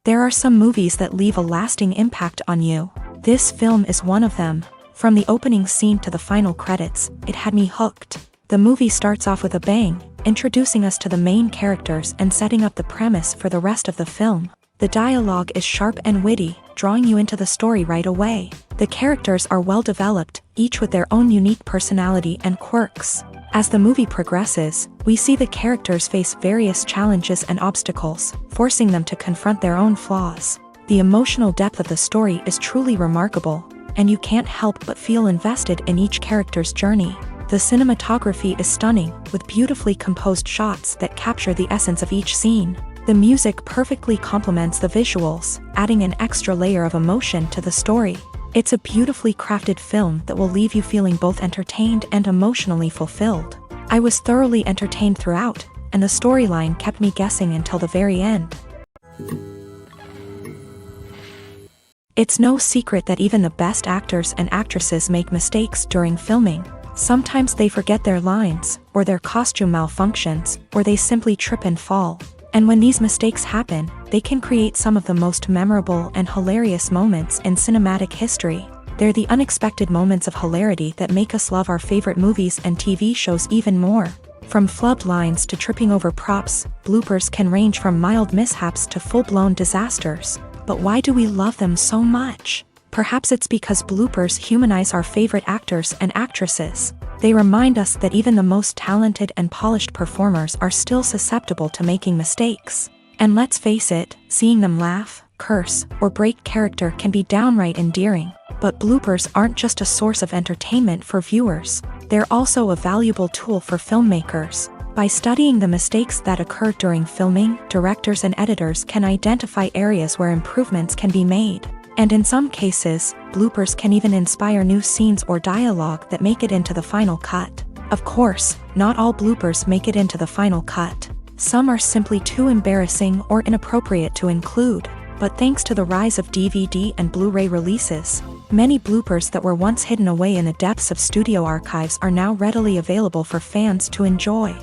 There are some movies that leave a lasting impact on you. This film is one of them. From the opening scene to the final credits, it had me hooked. The movie starts off with a bang, introducing us to the main characters and setting up the premise for the rest of the film. The dialogue is sharp and witty, drawing you into the story right away. The characters are well developed, each with their own unique personality and quirks. As the movie progresses, we see the characters face various challenges and obstacles, forcing them to confront their own flaws. The emotional depth of the story is truly remarkable, and you can't help but feel invested in each character's journey. The cinematography is stunning, with beautifully composed shots that capture the essence of each scene. The music perfectly complements the visuals, adding an extra layer of emotion to the story. It's a beautifully crafted film that will leave you feeling both entertained and emotionally fulfilled. I was thoroughly entertained throughout, and the storyline kept me guessing until the very end. It's no secret that even the best actors and actresses make mistakes during filming. Sometimes they forget their lines, or their costume malfunctions, or they simply trip and fall. And when these mistakes happen, they can create some of the most memorable and hilarious moments in cinematic history. They're the unexpected moments of hilarity that make us love our favorite movies and TV shows even more. From flubbed lines to tripping over props, bloopers can range from mild mishaps to full-blown disasters. But why do we love them so much? Perhaps it's because bloopers humanize our favorite actors and actresses. They remind us that even the most talented and polished performers are still susceptible to making mistakes. And let's face it, seeing them laugh, curse, or break character can be downright endearing. But bloopers aren't just a source of entertainment for viewers. They're also a valuable tool for filmmakers. By studying the mistakes that occur during filming, directors and editors can identify areas where improvements can be made. And in some cases, bloopers can even inspire new scenes or dialogue that make it into the final cut. Of course, not all bloopers make it into the final cut. Some are simply too embarrassing or inappropriate to include. But thanks to the rise of DVD and Blu-ray releases, many bloopers that were once hidden away in the depths of studio archives are now readily available for fans to enjoy.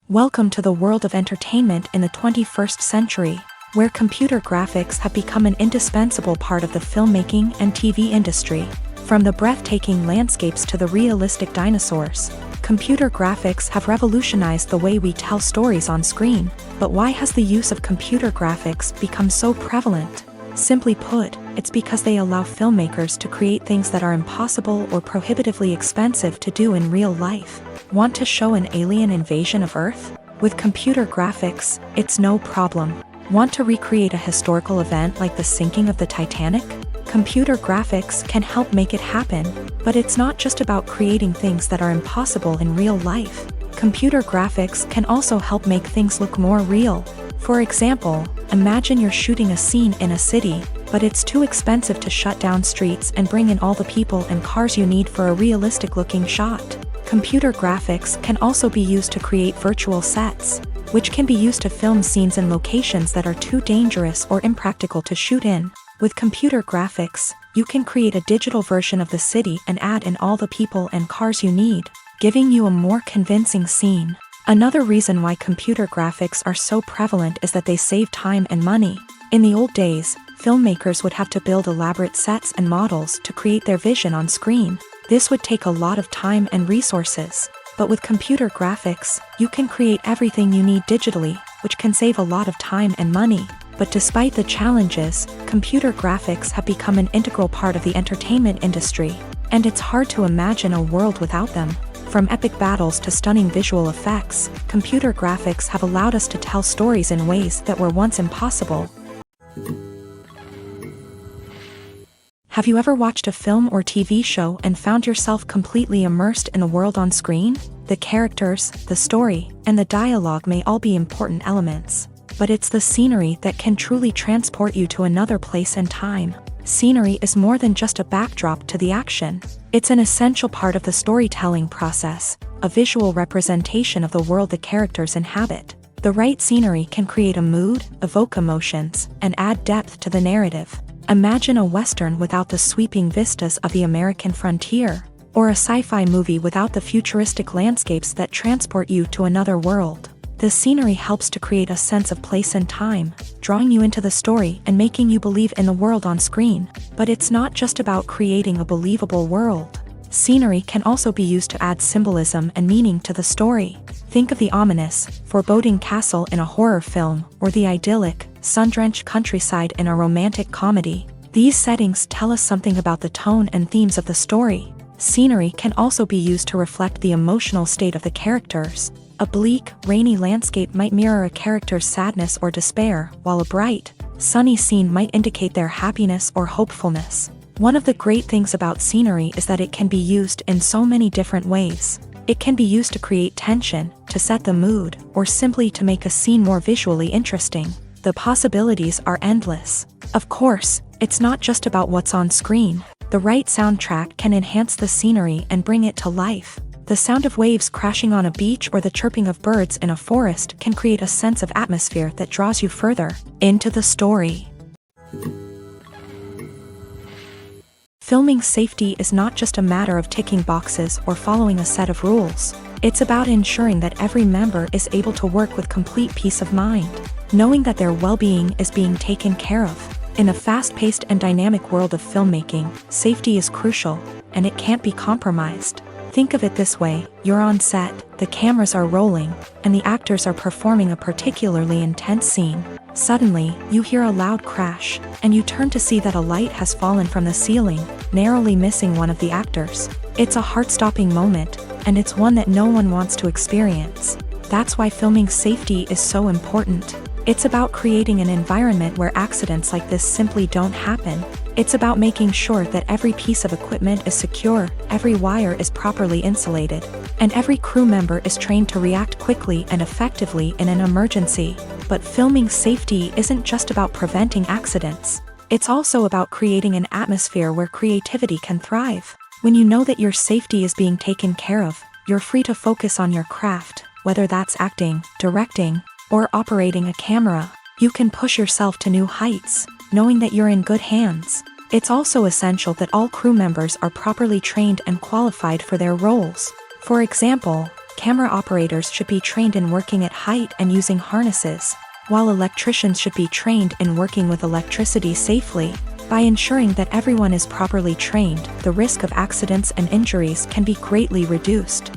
Welcome to the world of entertainment in the 21st century, where computer graphics have become an indispensable part of the filmmaking and TV industry. From the breathtaking landscapes to the realistic dinosaurs, computer graphics have revolutionized the way we tell stories on screen. But why has the use of computer graphics become so prevalent? Simply put, it's because they allow filmmakers to create things that are impossible or prohibitively expensive to do in real life. Want to show an alien invasion of Earth? With computer graphics, it's no problem. Want to recreate a historical event like the sinking of the Titanic? Computer graphics can help make it happen, but it's not just about creating things that are impossible in real life. Computer graphics can also help make things look more real. For example, imagine you're shooting a scene in a city, but it's too expensive to shut down streets and bring in all the people and cars you need for a realistic-looking shot. Computer graphics can also be used to create virtual sets, which can be used to film scenes in locations that are too dangerous or impractical to shoot in. With computer graphics, you can create a digital version of the city and add in all the people and cars you need, giving you a more convincing scene. Another reason why computer graphics are so prevalent is that they save time and money. In the old days, filmmakers would have to build elaborate sets and models to create their vision on screen. This would take a lot of time and resources. But with computer graphics, you can create everything you need digitally, which can save a lot of time and money. But despite the challenges, computer graphics have become an integral part of the entertainment industry, and it's hard to imagine a world without them. From epic battles to stunning visual effects, computer graphics have allowed us to tell stories in ways that were once impossible. Have you ever watched a film or TV show and found yourself completely immersed in the world on screen? The characters, the story, and the dialogue may all be important elements, but it's the scenery that can truly transport you to another place and time. Scenery is more than just a backdrop to the action. It's an essential part of the storytelling process, a visual representation of the world the characters inhabit. The right scenery can create a mood, evoke emotions, and add depth to the narrative. Imagine a Western without the sweeping vistas of the American frontier, or a sci-fi movie without the futuristic landscapes that transport you to another world. The scenery helps to create a sense of place and time, drawing you into the story and making you believe in the world on screen. But it's not just about creating a believable world. Scenery can also be used to add symbolism and meaning to the story. Think of the ominous, foreboding castle in a horror film, or the idyllic, sun-drenched countryside in a romantic comedy. These settings tell us something about the tone and themes of the story. Scenery can also be used to reflect the emotional state of the characters. A bleak, rainy landscape might mirror a character's sadness or despair, while a bright, sunny scene might indicate their happiness or hopefulness. One of the great things about scenery is that it can be used in so many different ways. It can be used to create tension, to set the mood, or simply to make a scene more visually interesting. The possibilities are endless. Of course, it's not just about what's on screen. The right soundtrack can enhance the scenery and bring it to life. The sound of waves crashing on a beach or the chirping of birds in a forest can create a sense of atmosphere that draws you further into the story. Filming safety is not just a matter of ticking boxes or following a set of rules. It's about ensuring that every member is able to work with complete peace of mind, knowing that their well-being is being taken care of. In a fast-paced and dynamic world of filmmaking, safety is crucial, and it can't be compromised. Think of it this way: you're on set, the cameras are rolling, and the actors are performing a particularly intense scene. Suddenly, you hear a loud crash, and you turn to see that a light has fallen from the ceiling, narrowly missing one of the actors. It's a heart-stopping moment, and it's one that no one wants to experience. That's why filming safety is so important. It's about creating an environment where accidents like this simply don't happen. It's about making sure that every piece of equipment is secure, every wire is properly insulated, and every crew member is trained to react quickly and effectively in an emergency. But filming safety isn't just about preventing accidents. It's also about creating an atmosphere where creativity can thrive. When you know that your safety is being taken care of, you're free to focus on your craft, whether that's acting, directing, or operating a camera. You can push yourself to new heights, knowing that you're in good hands. It's also essential that all crew members are properly trained and qualified for their roles. For example, camera operators should be trained in working at height and using harnesses, while electricians should be trained in working with electricity safely. By ensuring that everyone is properly trained, the risk of accidents and injuries can be greatly reduced.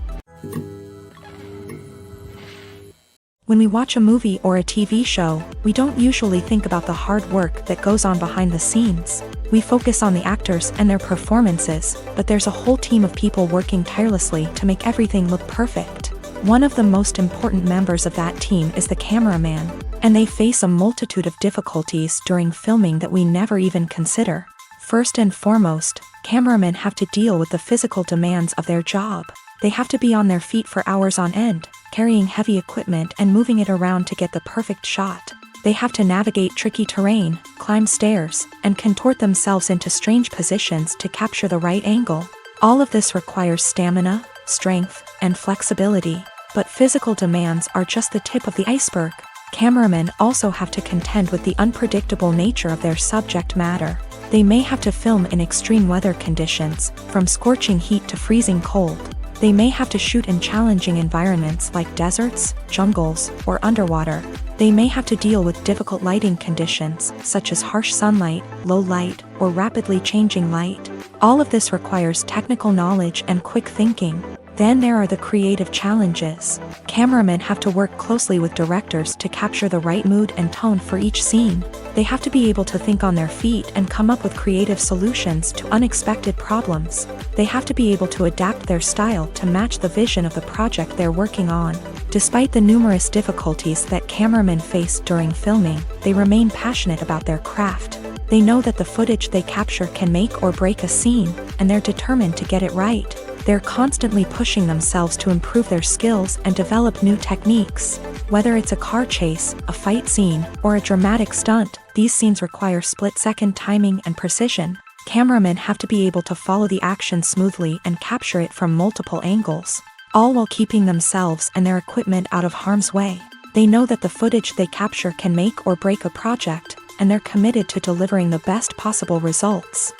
When we watch a movie or a TV show, we don't usually think about the hard work that goes on behind the scenes. We focus on the actors and their performances, but there's a whole team of people working tirelessly to make everything look perfect. One of the most important members of that team is the cameraman, and they face a multitude of difficulties during filming that we never even consider. First and foremost, cameramen have to deal with the physical demands of their job. They have to be on their feet for hours on end, carrying heavy equipment and moving it around to get the perfect shot. They have to navigate tricky terrain, climb stairs, and contort themselves into strange positions to capture the right angle. All of this requires stamina, strength, and flexibility. But physical demands are just the tip of the iceberg. Cameramen also have to contend with the unpredictable nature of their subject matter. They may have to film in extreme weather conditions, from scorching heat to freezing cold. They may have to shoot in challenging environments like deserts, jungles, or underwater. They may have to deal with difficult lighting conditions, such as harsh sunlight, low light, or rapidly changing light. All of this requires technical knowledge and quick thinking. Then there are the creative challenges. Cameramen have to work closely with directors to capture the right mood and tone for each scene. They have to be able to think on their feet and come up with creative solutions to unexpected problems. They have to be able to adapt their style to match the vision of the project they're working on. Despite the numerous difficulties that cameramen face during filming, they remain passionate about their craft. They know that the footage they capture can make or break a scene, and they're determined to get it right. They're constantly pushing themselves to improve their skills and develop new techniques. Whether it's a car chase, a fight scene, or a dramatic stunt, these scenes require split-second timing and precision. Cameramen have to be able to follow the action smoothly and capture it from multiple angles, all while keeping themselves and their equipment out of harm's way. They know that the footage they capture can make or break a project, and they're committed to delivering the best possible results.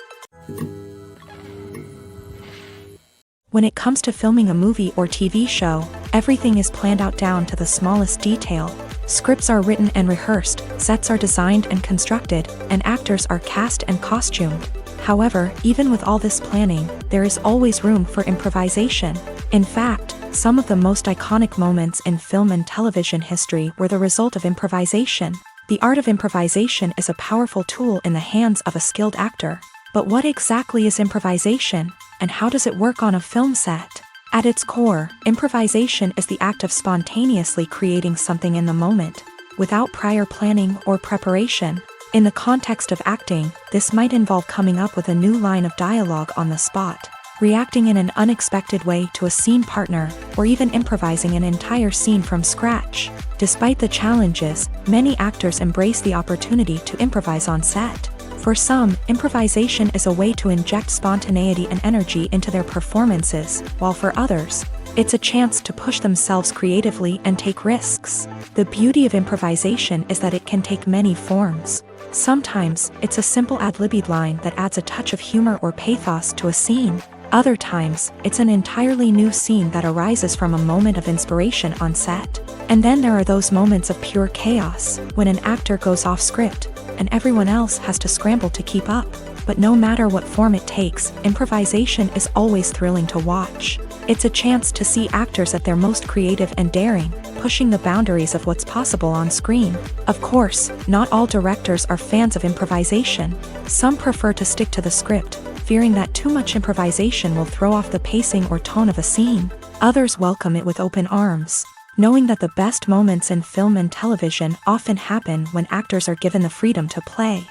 When it comes to filming a movie or TV show, everything is planned out down to the smallest detail. Scripts are written and rehearsed, sets are designed and constructed, and actors are cast and costumed. However, even with all this planning, there is always room for improvisation. In fact, some of the most iconic moments in film and television history were the result of improvisation. The art of improvisation is a powerful tool in the hands of a skilled actor. But what exactly is improvisation, and how does it work on a film set? At its core, improvisation is the act of spontaneously creating something in the moment, without prior planning or preparation. In the context of acting, this might involve coming up with a new line of dialogue on the spot, reacting in an unexpected way to a scene partner, or even improvising an entire scene from scratch. Despite the challenges, many actors embrace the opportunity to improvise on set. For some, improvisation is a way to inject spontaneity and energy into their performances, while for others, it's a chance to push themselves creatively and take risks. The beauty of improvisation is that it can take many forms. Sometimes, it's a simple ad-libbed line that adds a touch of humor or pathos to a scene. Other times, it's an entirely new scene that arises from a moment of inspiration on set. And then there are those moments of pure chaos, when an actor goes off script, and everyone else has to scramble to keep up. But no matter what form it takes, improvisation is always thrilling to watch. It's a chance to see actors at their most creative and daring, pushing the boundaries of what's possible on screen. Of course, not all directors are fans of improvisation. Some prefer to stick to the script, fearing that too much improvisation will throw off the pacing or tone of a scene. Others welcome it with open arms, knowing that the best moments in film and television often happen when actors are given the freedom to play.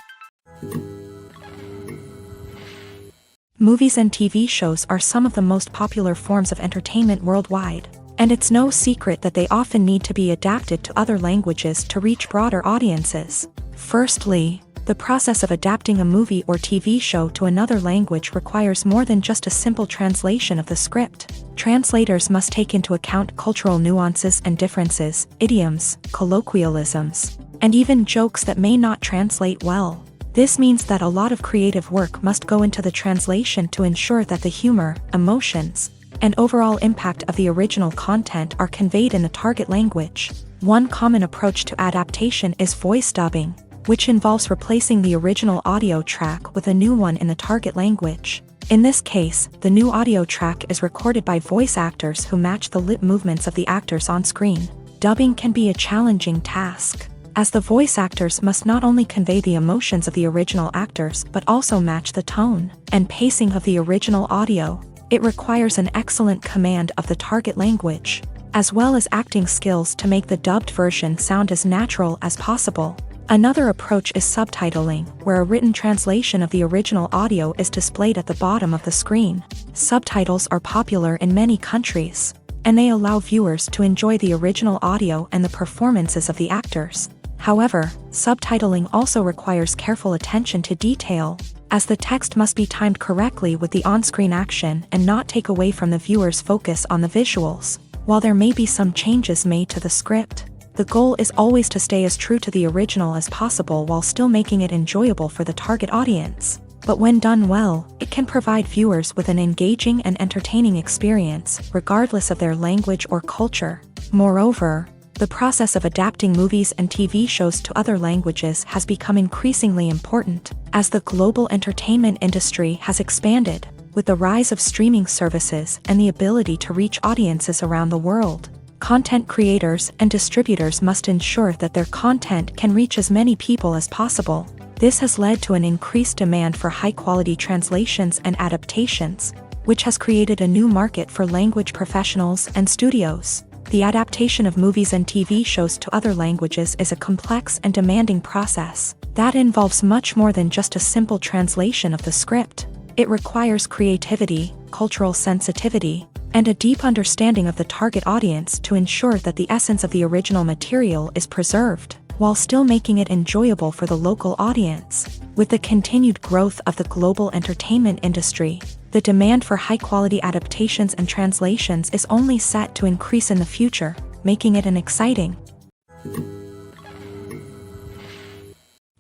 Movies and TV shows are some of the most popular forms of entertainment worldwide, and it's no secret that they often need to be adapted to other languages to reach broader audiences. Firstly, the process of adapting a movie or TV show to another language requires more than just a simple translation of the script. Translators must take into account cultural nuances and differences, idioms, colloquialisms, and even jokes that may not translate well. This means that a lot of creative work must go into the translation to ensure that the humor, emotions, and overall impact of the original content are conveyed in the target language. One common approach to adaptation is voice dubbing, which involves replacing the original audio track with a new one in the target language. In this case, the new audio track is recorded by voice actors who match the lip movements of the actors on screen. Dubbing can be a challenging task, as the voice actors must not only convey the emotions of the original actors but also match the tone and pacing of the original audio. It requires an excellent command of the target language, as well as acting skills to make the dubbed version sound as natural as possible. Another approach is subtitling, where a written translation of the original audio is displayed at the bottom of the screen. Subtitles are popular in many countries, and they allow viewers to enjoy the original audio and the performances of the actors. However, subtitling also requires careful attention to detail, as the text must be timed correctly with the on-screen action and not take away from the viewer's focus on the visuals. While there may be some changes made to the script, the goal is always to stay as true to the original as possible while still making it enjoyable for the target audience. But when done well, it can provide viewers with an engaging and entertaining experience, regardless of their language or culture. Moreover, the process of adapting movies and TV shows to other languages has become increasingly important, as the global entertainment industry has expanded. With the rise of streaming services and the ability to reach audiences around the world, content creators and distributors must ensure that their content can reach as many people as possible. This has led to an increased demand for high-quality translations and adaptations, which has created a new market for language professionals and studios. The adaptation of movies and TV shows to other languages is a complex and demanding process that involves much more than just a simple translation of the script. It requires creativity, cultural sensitivity, and a deep understanding of the target audience to ensure that the essence of the original material is preserved, while still making it enjoyable for the local audience. With the continued growth of the global entertainment industry, the demand for high-quality adaptations and translations is only set to increase in the future, making it an exciting.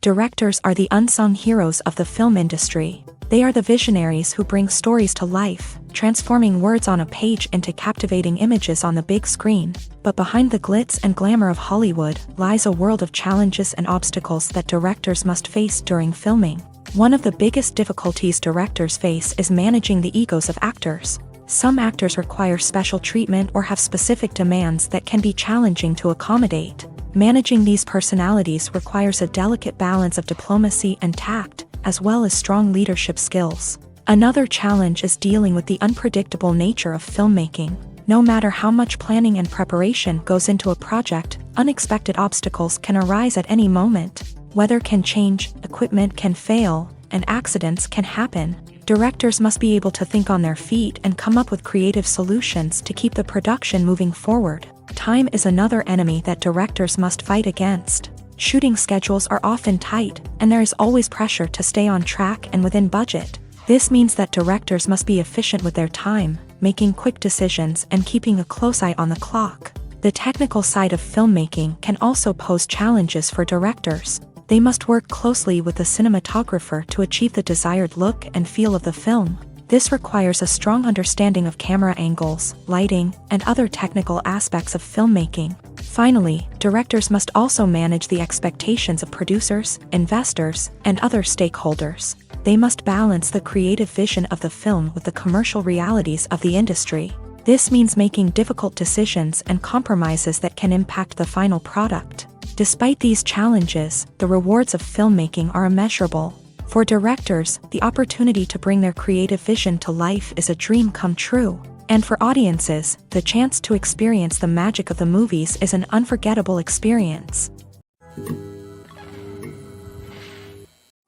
Directors are the unsung heroes of the film industry. They are the visionaries who bring stories to life, transforming words on a page into captivating images on the big screen. But behind the glitz and glamour of Hollywood lies a world of challenges and obstacles that directors must face during filming. One of the biggest difficulties directors face is managing the egos of actors. Some actors require special treatment or have specific demands that can be challenging to accommodate. Managing these personalities requires a delicate balance of diplomacy and tact, as well as strong leadership skills. Another challenge is dealing with the unpredictable nature of filmmaking. No matter how much planning and preparation goes into a project, unexpected obstacles can arise at any moment. Weather can change, equipment can fail, and accidents can happen. Directors must be able to think on their feet and come up with creative solutions to keep the production moving forward. Time is another enemy that directors must fight against. Shooting schedules are often tight, and there is always pressure to stay on track and within budget. This means that directors must be efficient with their time, making quick decisions and keeping a close eye on the clock. The technical side of filmmaking can also pose challenges for directors. They must work closely with the cinematographer to achieve the desired look and feel of the film. This requires a strong understanding of camera angles, lighting, and other technical aspects of filmmaking. Finally, directors must also manage the expectations of producers, investors, and other stakeholders. They must balance the creative vision of the film with the commercial realities of the industry. This means making difficult decisions and compromises that can impact the final product. Despite these challenges, the rewards of filmmaking are immeasurable. For directors, the opportunity to bring their creative vision to life is a dream come true. And for audiences, the chance to experience the magic of the movies is an unforgettable experience.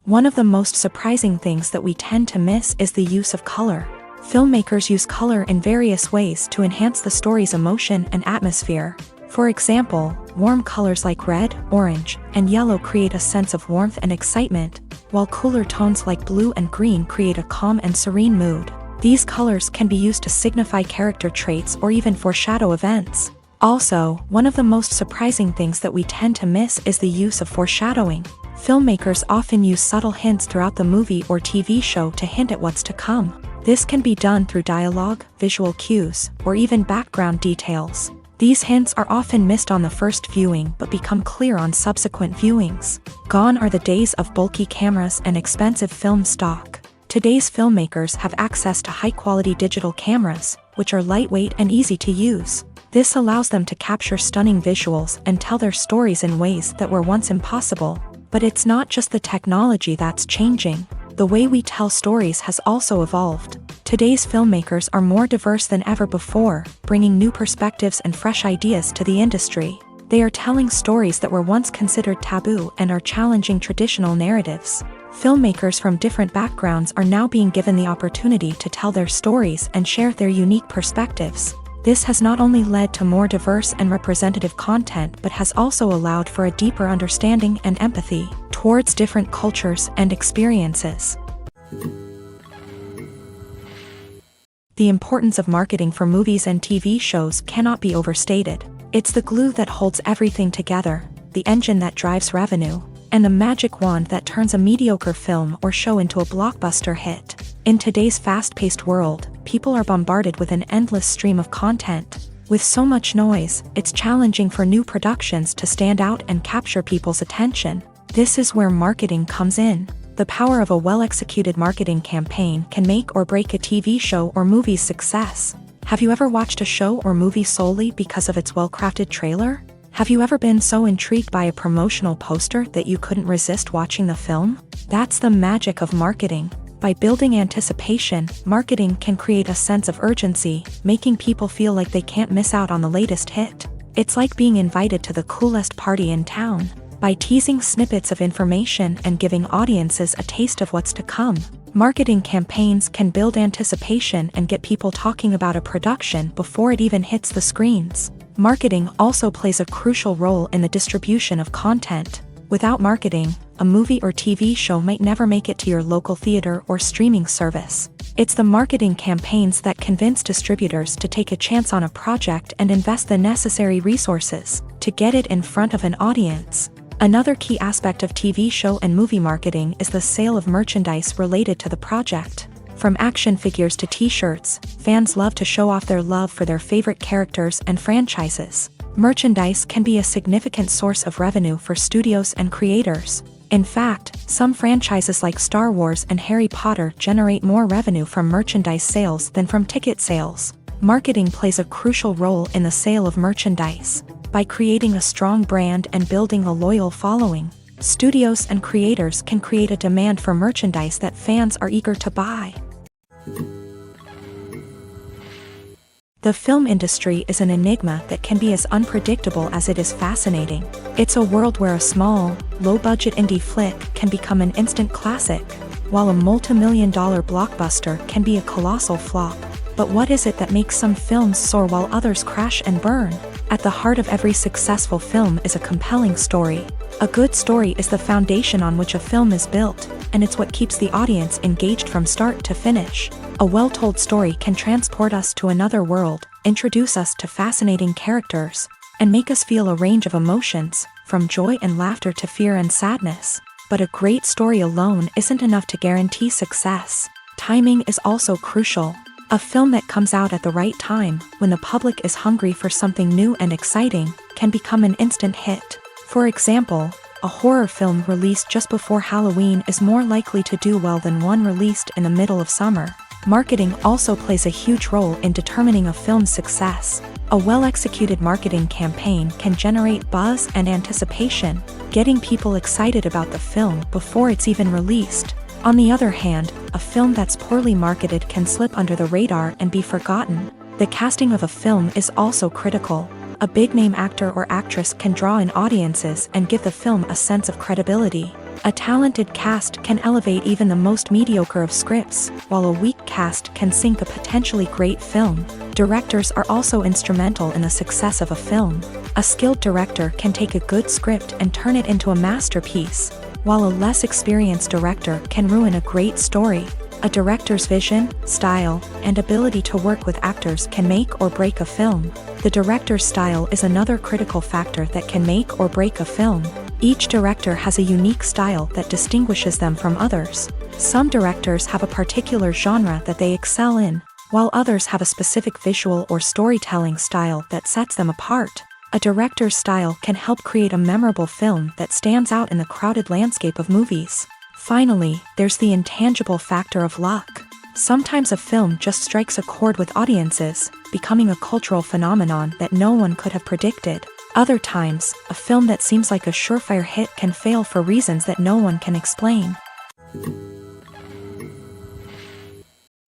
One of the most surprising things that we tend to miss is the use of color. Filmmakers use color in various ways to enhance the story's emotion and atmosphere. For example, warm colors like red, orange, and yellow create a sense of warmth and excitement, while cooler tones like blue and green create a calm and serene mood. These colors can be used to signify character traits or even foreshadow events. Also, one of the most surprising things that we tend to miss is the use of foreshadowing. Filmmakers often use subtle hints throughout the movie or TV show to hint at what's to come. This can be done through dialogue, visual cues, or even background details. These hints are often missed on the first viewing but become clear on subsequent viewings. Gone are the days of bulky cameras and expensive film stock. Today's filmmakers have access to high-quality digital cameras, which are lightweight and easy to use. This allows them to capture stunning visuals and tell their stories in ways that were once impossible. But it's not just the technology that's changing. The way we tell stories has also evolved. Today's filmmakers are more diverse than ever before, bringing new perspectives and fresh ideas to the industry. They are telling stories that were once considered taboo and are challenging traditional narratives. Filmmakers from different backgrounds are now being given the opportunity to tell their stories and share their unique perspectives. This has not only led to more diverse and representative content but has also allowed for a deeper understanding and empathy towards different cultures and experiences. The importance of marketing for movies and TV shows cannot be overstated. It's the glue that holds everything together, the engine that drives revenue, and the magic wand that turns a mediocre film or show into a blockbuster hit. In today's fast-paced world, people are bombarded with an endless stream of content. With so much noise, it's challenging for new productions to stand out and capture people's attention. This is where marketing comes in. The power of a well-executed marketing campaign can make or break a TV show or movie's success. Have you ever watched a show or movie solely because of its well-crafted trailer? Have you ever been so intrigued by a promotional poster that you couldn't resist watching the film? That's the magic of marketing. By building anticipation, marketing can create a sense of urgency, making people feel like they can't miss out on the latest hit. It's like being invited to the coolest party in town. By teasing snippets of information and giving audiences a taste of what's to come, marketing campaigns can build anticipation and get people talking about a production before it even hits the screens. Marketing also plays a crucial role in the distribution of content. Without marketing, a movie or TV show might never make it to your local theater or streaming service. It's the marketing campaigns that convince distributors to take a chance on a project and invest the necessary resources to get it in front of an audience. Another key aspect of TV show and movie marketing is the sale of merchandise related to the project. From action figures to t-shirts, fans love to show off their love for their favorite characters and franchises. Merchandise can be a significant source of revenue for studios and creators. In fact, some franchises like Star Wars and Harry Potter generate more revenue from merchandise sales than from ticket sales. Marketing plays a crucial role in the sale of merchandise. By creating a strong brand and building a loyal following, studios and creators can create a demand for merchandise that fans are eager to buy. The film industry is an enigma that can be as unpredictable as it is fascinating. It's a world where a small, low-budget indie flick can become an instant classic, while a multi-million-dollar blockbuster can be a colossal flop. But what is it that makes some films soar while others crash and burn? At the heart of every successful film is a compelling story. A good story is the foundation on which a film is built, and it's what keeps the audience engaged from start to finish. A well-told story can transport us to another world, introduce us to fascinating characters, and make us feel a range of emotions, from joy and laughter to fear and sadness. But a great story alone isn't enough to guarantee success. Timing is also crucial. A film that comes out at the right time, when the public is hungry for something new and exciting, can become an instant hit. For example, a horror film released just before Halloween is more likely to do well than one released in the middle of summer. Marketing also plays a huge role in determining a film's success. A well-executed marketing campaign can generate buzz and anticipation, getting people excited about the film before it's even released. On the other hand, a film that's poorly marketed can slip under the radar and be forgotten. The casting of a film is also critical. A big-name actor or actress can draw in audiences and give the film a sense of credibility. A talented cast can elevate even the most mediocre of scripts, while a weak cast can sink a potentially great film. Directors are also instrumental in the success of a film. A skilled director can take a good script and turn it into a masterpiece, while a less experienced director can ruin a great story. A director's vision, style, and ability to work with actors can make or break a film. The director's style is another critical factor that can make or break a film. Each director has a unique style that distinguishes them from others. Some directors have a particular genre that they excel in, while others have a specific visual or storytelling style that sets them apart. A director's style can help create a memorable film that stands out in the crowded landscape of movies. Finally, there's the intangible factor of luck. Sometimes a film just strikes a chord with audiences, becoming a cultural phenomenon that no one could have predicted. Other times, a film that seems like a surefire hit can fail for reasons that no one can explain.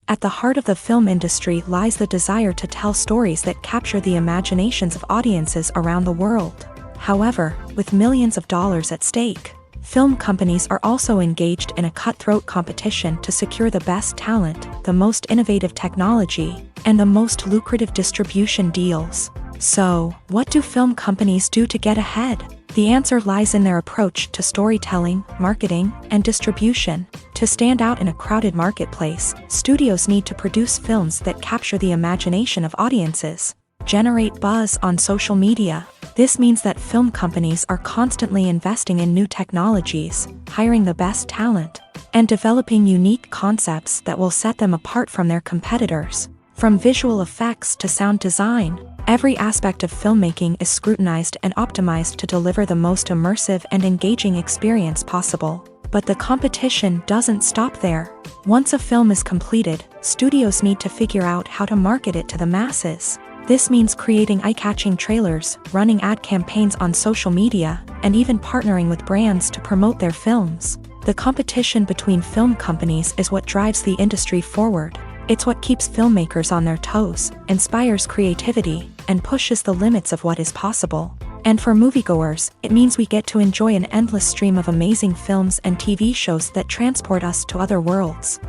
At the heart of the film industry lies the desire to tell stories that capture the imaginations of audiences around the world. However, with millions of dollars at stake, film companies are also engaged in a cutthroat competition to secure the best talent, the most innovative technology, and the most lucrative distribution deals. So, what do film companies do to get ahead? The answer lies in their approach to storytelling, marketing, and distribution. To stand out in a crowded marketplace, studios need to produce films that capture the imagination of audiences, generate buzz on social media. This means that film companies are constantly investing in new technologies, hiring the best talent, and developing unique concepts that will set them apart from their competitors. From visual effects to sound design, every aspect of filmmaking is scrutinized and optimized to deliver the most immersive and engaging experience possible. But the competition doesn't stop there. Once a film is completed, studios need to figure out how to market it to the masses. This means creating eye-catching trailers, running ad campaigns on social media, and even partnering with brands to promote their films. The competition between film companies is what drives the industry forward. It's what keeps filmmakers on their toes, inspires creativity, and pushes the limits of what is possible. And for moviegoers, it means we get to enjoy an endless stream of amazing films and TV shows that transport us to other worlds.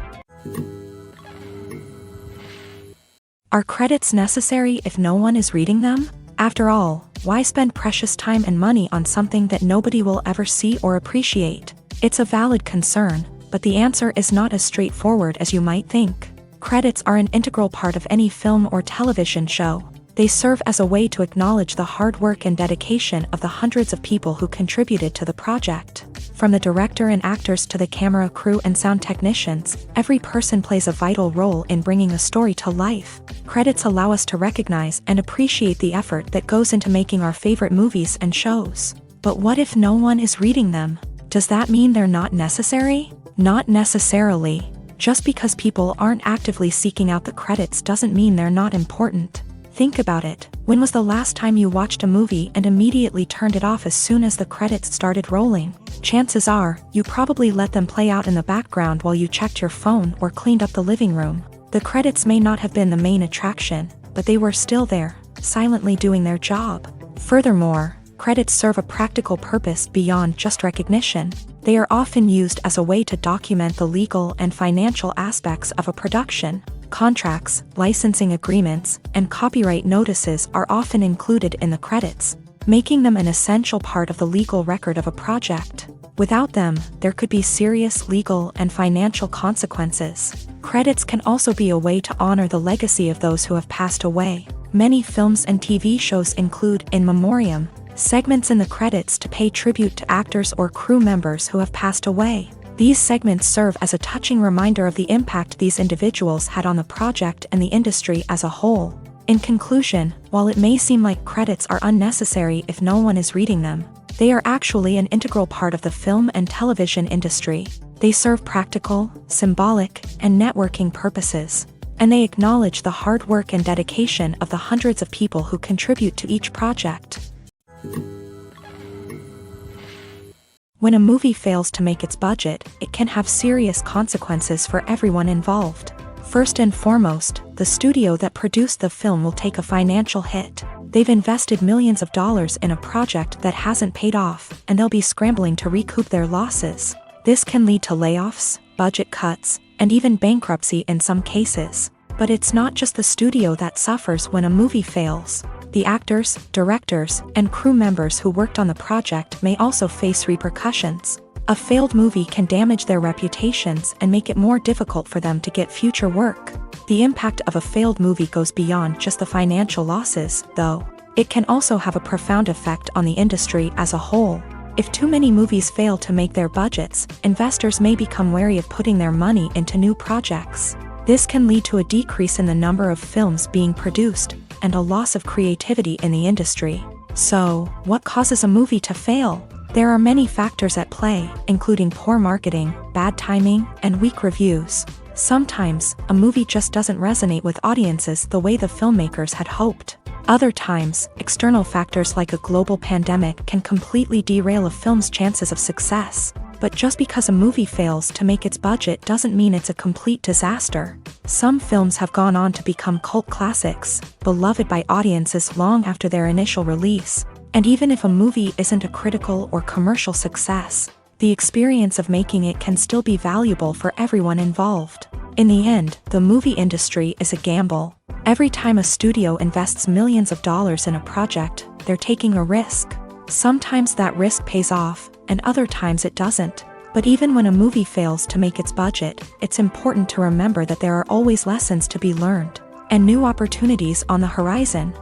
Are credits necessary if no one is reading them? After all, why spend precious time and money on something that nobody will ever see or appreciate? It's a valid concern, but the answer is not as straightforward as you might think. Credits are an integral part of any film or television show. They serve as a way to acknowledge the hard work and dedication of the hundreds of people who contributed to the project. From the director and actors to the camera crew and sound technicians, every person plays a vital role in bringing a story to life. Credits allow us to recognize and appreciate the effort that goes into making our favorite movies and shows. But what if no one is reading them? Does that mean they're not necessary? Not necessarily. Just because people aren't actively seeking out the credits doesn't mean they're not important. Think about it. When was the last time you watched a movie and immediately turned it off as soon as the credits started rolling? Chances are, you probably let them play out in the background while you checked your phone or cleaned up the living room. The credits may not have been the main attraction, but they were still there, silently doing their job. Furthermore, credits serve a practical purpose beyond just recognition. They are often used as a way to document the legal and financial aspects of a production. Contracts, licensing agreements, and copyright notices are often included in the credits, making them an essential part of the legal record of a project. Without them, there could be serious legal and financial consequences. Credits can also be a way to honor the legacy of those who have passed away. Many films and TV shows include in memoriam segments in the credits to pay tribute to actors or crew members who have passed away. These segments serve as a touching reminder of the impact these individuals had on the project and the industry as a whole. In conclusion, while it may seem like credits are unnecessary if no one is reading them, they are actually an integral part of the film and television industry. They serve practical, symbolic, and networking purposes, and they acknowledge the hard work and dedication of the hundreds of people who contribute to each project. When a movie fails to make its budget, it can have serious consequences for everyone involved. First and foremost, the studio that produced the film will take a financial hit. They've invested millions of dollars in a project that hasn't paid off, and they'll be scrambling to recoup their losses. This can lead to layoffs, budget cuts, and even bankruptcy in some cases. But it's not just the studio that suffers when a movie fails. The actors, directors, and crew members who worked on the project may also face repercussions. A failed movie can damage their reputations and make it more difficult for them to get future work. The impact of a failed movie goes beyond just the financial losses, though. It can also have a profound effect on the industry as a whole. If too many movies fail to make their budgets, investors may become wary of putting their money into new projects. This can lead to a decrease in the number of films being produced, and a loss of creativity in the industry. So, what causes a movie to fail? There are many factors at play, including poor marketing, bad timing, and weak reviews. Sometimes, a movie just doesn't resonate with audiences the way the filmmakers had hoped. Other times, external factors like a global pandemic can completely derail a film's chances of success. But just because a movie fails to make its budget doesn't mean it's a complete disaster. Some films have gone on to become cult classics, beloved by audiences long after their initial release. And even if a movie isn't a critical or commercial success, the experience of making it can still be valuable for everyone involved. In the end, the movie industry is a gamble. Every time a studio invests millions of dollars in a project, they're taking a risk. Sometimes that risk pays off, and other times it doesn't. But even when a movie fails to make its budget, it's important to remember that there are always lessons to be learned, and new opportunities on the horizon.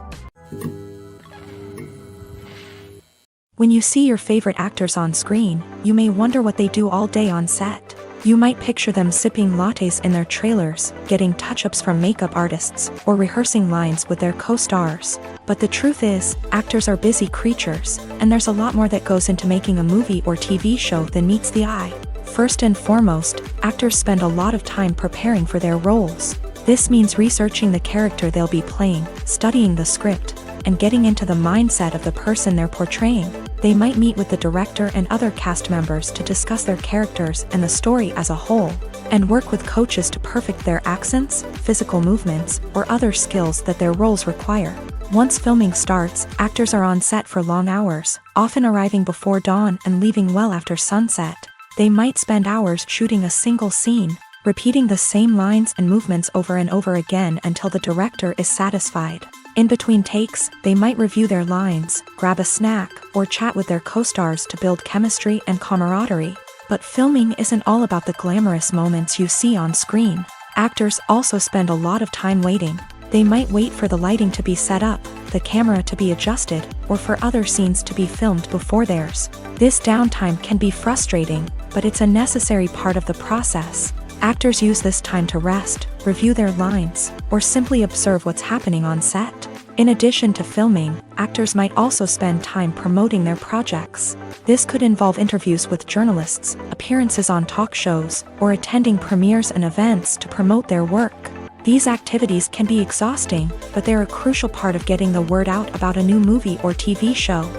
When you see your favorite actors on screen, you may wonder what they do all day on set. You might picture them sipping lattes in their trailers, getting touch-ups from makeup artists, or rehearsing lines with their co-stars. But the truth is, actors are busy creatures, and there's a lot more that goes into making a movie or TV show than meets the eye. First and foremost, actors spend a lot of time preparing for their roles. This means researching the character they'll be playing, studying the script, and getting into the mindset of the person they're portraying. They might meet with the director and other cast members to discuss their characters and the story as a whole, and work with coaches to perfect their accents, physical movements, or other skills that their roles require. Once filming starts, actors are on set for long hours, often arriving before dawn and leaving well after sunset. They might spend hours shooting a single scene, repeating the same lines and movements over and over again until the director is satisfied. In between takes, they might review their lines, grab a snack, or chat with their co-stars to build chemistry and camaraderie. But filming isn't all about the glamorous moments you see on screen. Actors also spend a lot of time waiting. They might wait for the lighting to be set up, the camera to be adjusted, or for other scenes to be filmed before theirs. This downtime can be frustrating, but it's a necessary part of the process. Actors use this time to rest, review their lines, or simply observe what's happening on set. In addition to filming, actors might also spend time promoting their projects. This could involve interviews with journalists, appearances on talk shows, or attending premieres and events to promote their work. These activities can be exhausting, but they're a crucial part of getting the word out about a new movie or TV show.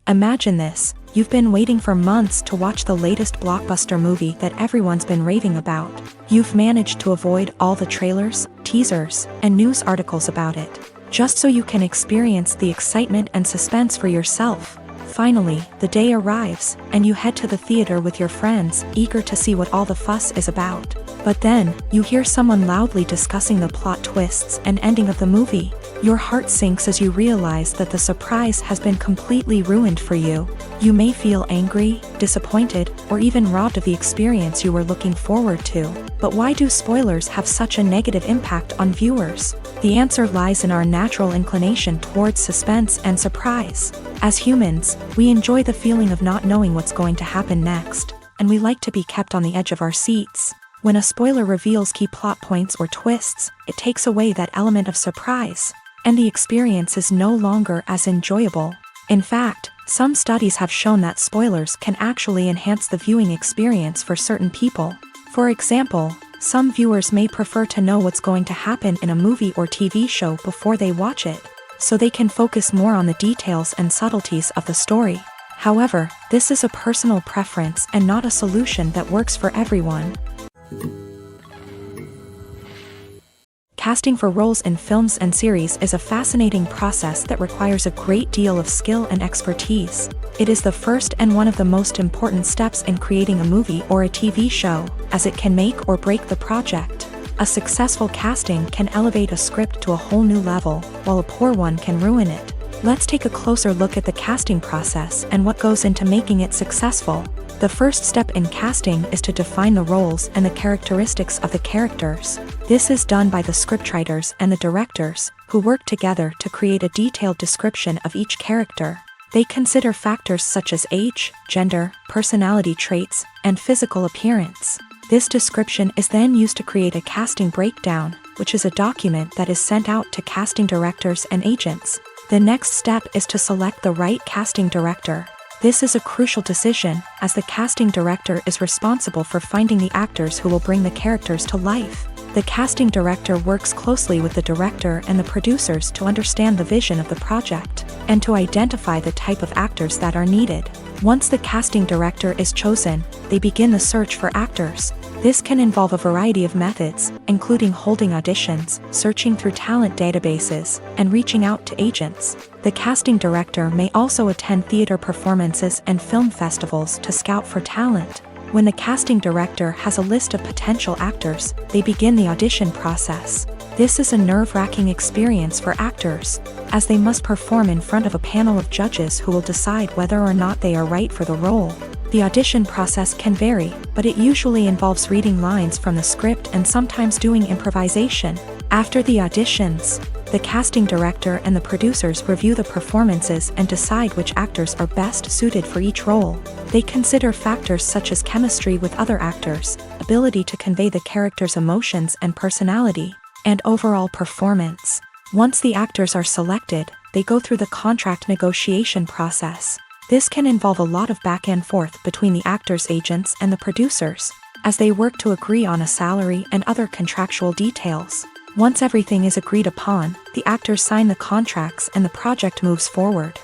Imagine this. You've been waiting for months to watch the latest blockbuster movie that everyone's been raving about. You've managed to avoid all the trailers, teasers, and news articles about it, just so you can experience the excitement and suspense for yourself. Finally, the day arrives, and you head to the theater with your friends, eager to see what all the fuss is about. But then, you hear someone loudly discussing the plot twists and ending of the movie. Your heart sinks as you realize that the surprise has been completely ruined for you. You may feel angry, disappointed, or even robbed of the experience you were looking forward to. But why do spoilers have such a negative impact on viewers? The answer lies in our natural inclination towards suspense and surprise. As humans, we enjoy the feeling of not knowing what's going to happen next, and we like to be kept on the edge of our seats. When a spoiler reveals key plot points or twists, it takes away that element of surprise, and the experience is no longer as enjoyable. In fact, some studies have shown that spoilers can actually enhance the viewing experience for certain people. For example, some viewers may prefer to know what's going to happen in a movie or TV show before they watch it, so they can focus more on the details and subtleties of the story. However, this is a personal preference and not a solution that works for everyone. Casting for roles in films and series is a fascinating process that requires a great deal of skill and expertise. It is the first and one of the most important steps in creating a movie or a TV show, as it can make or break the project. A successful casting can elevate a script to a whole new level, while a poor one can ruin it. Let's take a closer look at the casting process and what goes into making it successful. The first step in casting is to define the roles and the characteristics of the characters. This is done by the scriptwriters and the directors, who work together to create a detailed description of each character. They consider factors such as age, gender, personality traits, and physical appearance. This description is then used to create a casting breakdown, which is a document that is sent out to casting directors and agents. The next step is to select the right casting director. This is a crucial decision, as the casting director is responsible for finding the actors who will bring the characters to life. The casting director works closely with the director and the producers to understand the vision of the project, and to identify the type of actors that are needed. Once the casting director is chosen, they begin the search for actors. This can involve a variety of methods, including holding auditions, searching through talent databases, and reaching out to agents. The casting director may also attend theater performances and film festivals to scout for talent. When the casting director has a list of potential actors, they begin the audition process. This is a nerve-wracking experience for actors, as they must perform in front of a panel of judges who will decide whether or not they are right for the role. The audition process can vary, but it usually involves reading lines from the script and sometimes doing improvisation. After the auditions, the casting director and the producers review the performances and decide which actors are best suited for each role. They consider factors such as chemistry with other actors, ability to convey the character's emotions and personality, and overall performance. Once the actors are selected, they go through the contract negotiation process. This can involve a lot of back and forth between the actors' agents and the producers, as they work to agree on a salary and other contractual details. Once everything is agreed upon, the actors sign the contracts and the project moves forward.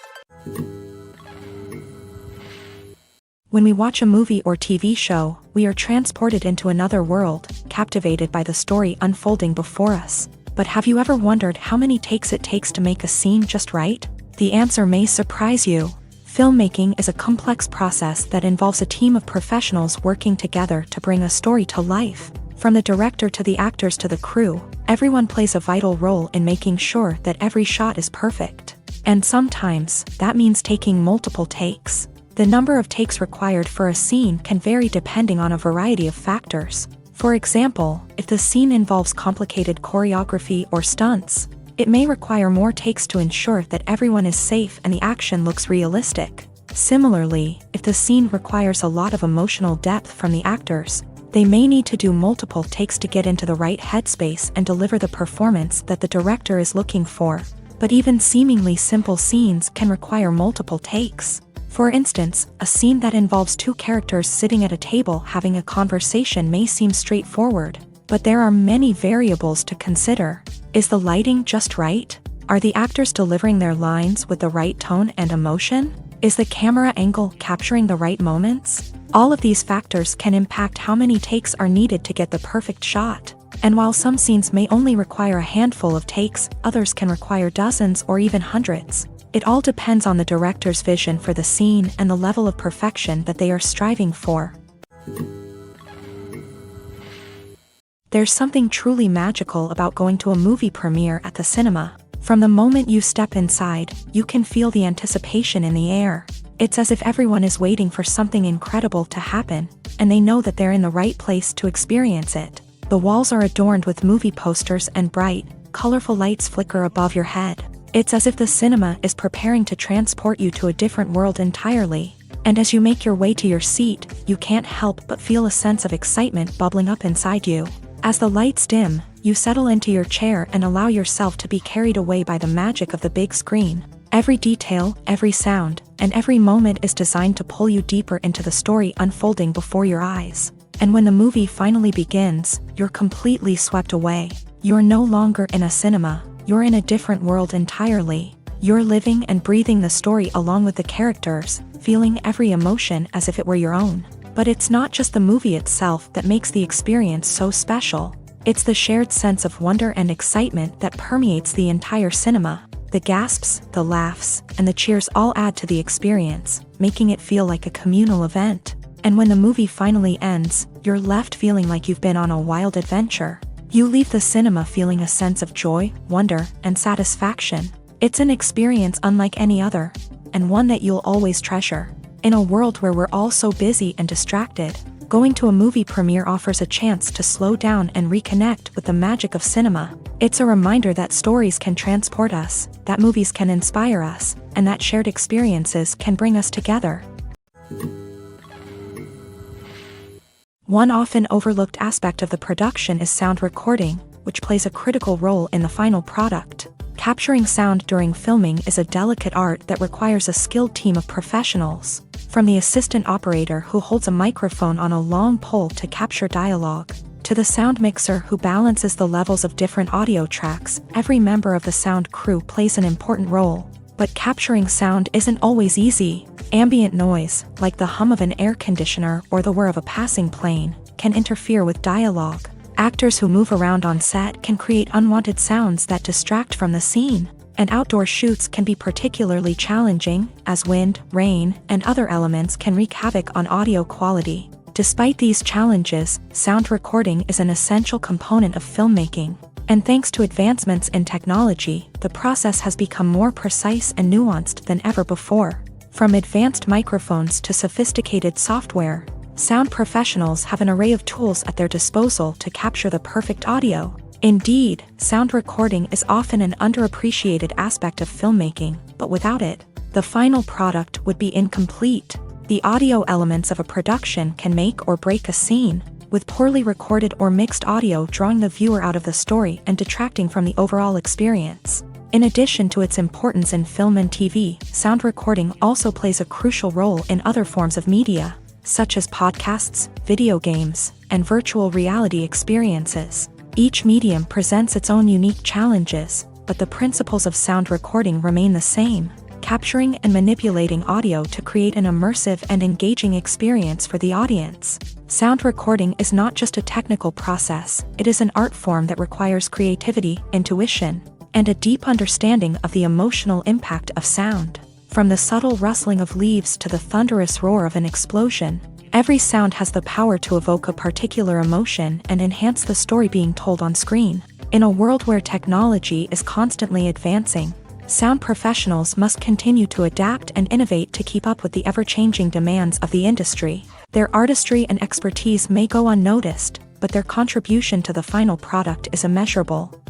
When we watch a movie or TV show, we are transported into another world, captivated by the story unfolding before us. But have you ever wondered how many takes it takes to make a scene just right? The answer may surprise you. Filmmaking is a complex process that involves a team of professionals working together to bring a story to life. From the director to the actors to the crew, everyone plays a vital role in making sure that every shot is perfect. And sometimes, that means taking multiple takes. The number of takes required for a scene can vary depending on a variety of factors. For example, if the scene involves complicated choreography or stunts, it may require more takes to ensure that everyone is safe and the action looks realistic. Similarly, if the scene requires a lot of emotional depth from the actors, they may need to do multiple takes to get into the right headspace and deliver the performance that the director is looking for. But even seemingly simple scenes can require multiple takes. For instance, a scene that involves two characters sitting at a table having a conversation may seem straightforward, but there are many variables to consider. Is the lighting just right? Are the actors delivering their lines with the right tone and emotion? Is the camera angle capturing the right moments? All of these factors can impact how many takes are needed to get the perfect shot. And while some scenes may only require a handful of takes, others can require dozens or even hundreds. It all depends on the director's vision for the scene and the level of perfection that they are striving for. There's something truly magical about going to a movie premiere at the cinema. From the moment you step inside, you can feel the anticipation in the air. It's as if everyone is waiting for something incredible to happen, and they know that they're in the right place to experience it. The walls are adorned with movie posters and bright, colorful lights flicker above your head. It's as if the cinema is preparing to transport you to a different world entirely. And as you make your way to your seat, you can't help but feel a sense of excitement bubbling up inside you. As the lights dim, you settle into your chair and allow yourself to be carried away by the magic of the big screen. Every detail, every sound, and every moment is designed to pull you deeper into the story unfolding before your eyes. And when the movie finally begins, you're completely swept away. You're no longer in a cinema. You're in a different world entirely. You're living and breathing the story along with the characters, feeling every emotion as if it were your own. But it's not just the movie itself that makes the experience so special. It's the shared sense of wonder and excitement that permeates the entire cinema. The gasps, the laughs, and the cheers all add to the experience, making it feel like a communal event. And when the movie finally ends, you're left feeling like you've been on a wild adventure. You leave the cinema feeling a sense of joy, wonder, and satisfaction. It's an experience unlike any other, and one that you'll always treasure. In a world where we're all so busy and distracted, going to a movie premiere offers a chance to slow down and reconnect with the magic of cinema. It's a reminder that stories can transport us, that movies can inspire us, and that shared experiences can bring us together. One often overlooked aspect of the production is sound recording, which plays a critical role in the final product. Capturing sound during filming is a delicate art that requires a skilled team of professionals. From the assistant operator who holds a microphone on a long pole to capture dialogue, to the sound mixer who balances the levels of different audio tracks, every member of the sound crew plays an important role. But capturing sound isn't always easy. Ambient noise, like the hum of an air conditioner or the whir of a passing plane, can interfere with dialogue. Actors who move around on set can create unwanted sounds that distract from the scene. And outdoor shoots can be particularly challenging, as wind, rain, and other elements can wreak havoc on audio quality. Despite these challenges, sound recording is an essential component of filmmaking. And thanks to advancements in technology, the process has become more precise and nuanced than ever before. From advanced microphones to sophisticated software, sound professionals have an array of tools at their disposal to capture the perfect audio. Indeed, sound recording is often an underappreciated aspect of filmmaking, but without it, the final product would be incomplete. The audio elements of a production can make or break a scene, with poorly recorded or mixed audio drawing the viewer out of the story and detracting from the overall experience. In addition to its importance in film and TV, sound recording also plays a crucial role in other forms of media, such as podcasts, video games, and virtual reality experiences. Each medium presents its own unique challenges, but the principles of sound recording remain the same, capturing and manipulating audio to create an immersive and engaging experience for the audience. Sound recording is not just a technical process, it is an art form that requires creativity, intuition, and a deep understanding of the emotional impact of sound. From the subtle rustling of leaves to the thunderous roar of an explosion, every sound has the power to evoke a particular emotion and enhance the story being told on screen. In a world where technology is constantly advancing, sound professionals must continue to adapt and innovate to keep up with the ever-changing demands of the industry. Their artistry and expertise may go unnoticed, but their contribution to the final product is immeasurable.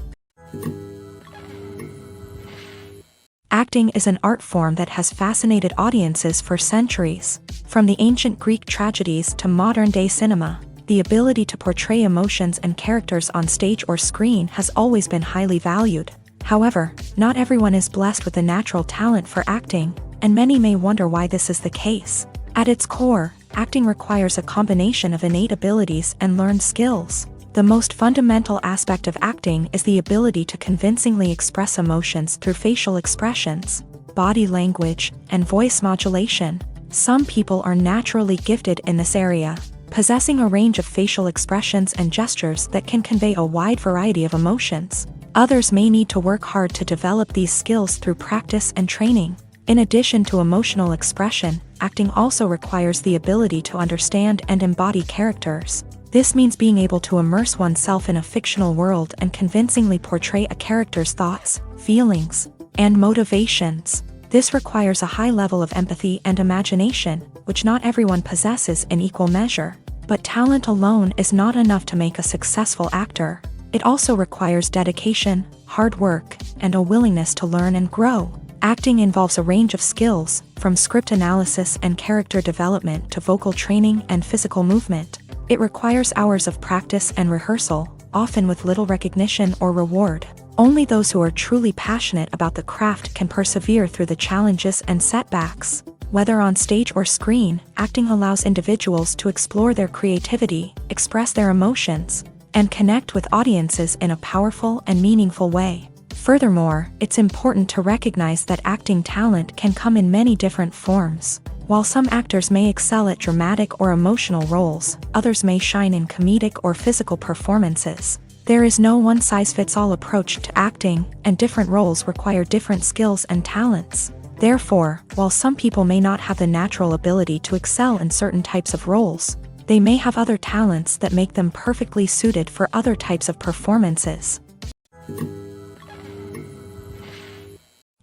Acting is an art form that has fascinated audiences for centuries. From the ancient Greek tragedies to modern-day cinema, the ability to portray emotions and characters on stage or screen has always been highly valued. However, not everyone is blessed with a natural talent for acting, and many may wonder why this is the case. At its core, acting requires a combination of innate abilities and learned skills. The most fundamental aspect of acting is the ability to convincingly express emotions through facial expressions, body language, and voice modulation. Some people are naturally gifted in this area, possessing a range of facial expressions and gestures that can convey a wide variety of emotions. Others may need to work hard to develop these skills through practice and training. In addition to emotional expression, acting also requires the ability to understand and embody characters. This means being able to immerse oneself in a fictional world and convincingly portray a character's thoughts, feelings, and motivations. This requires a high level of empathy and imagination, which not everyone possesses in equal measure. But talent alone is not enough to make a successful actor. It also requires dedication, hard work, and a willingness to learn and grow. Acting involves a range of skills, from script analysis and character development to vocal training and physical movement. It requires hours of practice and rehearsal, often with little recognition or reward. Only those who are truly passionate about the craft can persevere through the challenges and setbacks. Whether on stage or screen, acting allows individuals to explore their creativity, express their emotions, and connect with audiences in a powerful and meaningful way. Furthermore, it's important to recognize that acting talent can come in many different forms. While some actors may excel at dramatic or emotional roles, others may shine in comedic or physical performances. There is no one-size-fits-all approach to acting, and different roles require different skills and talents. Therefore, while some people may not have the natural ability to excel in certain types of roles, they may have other talents that make them perfectly suited for other types of performances.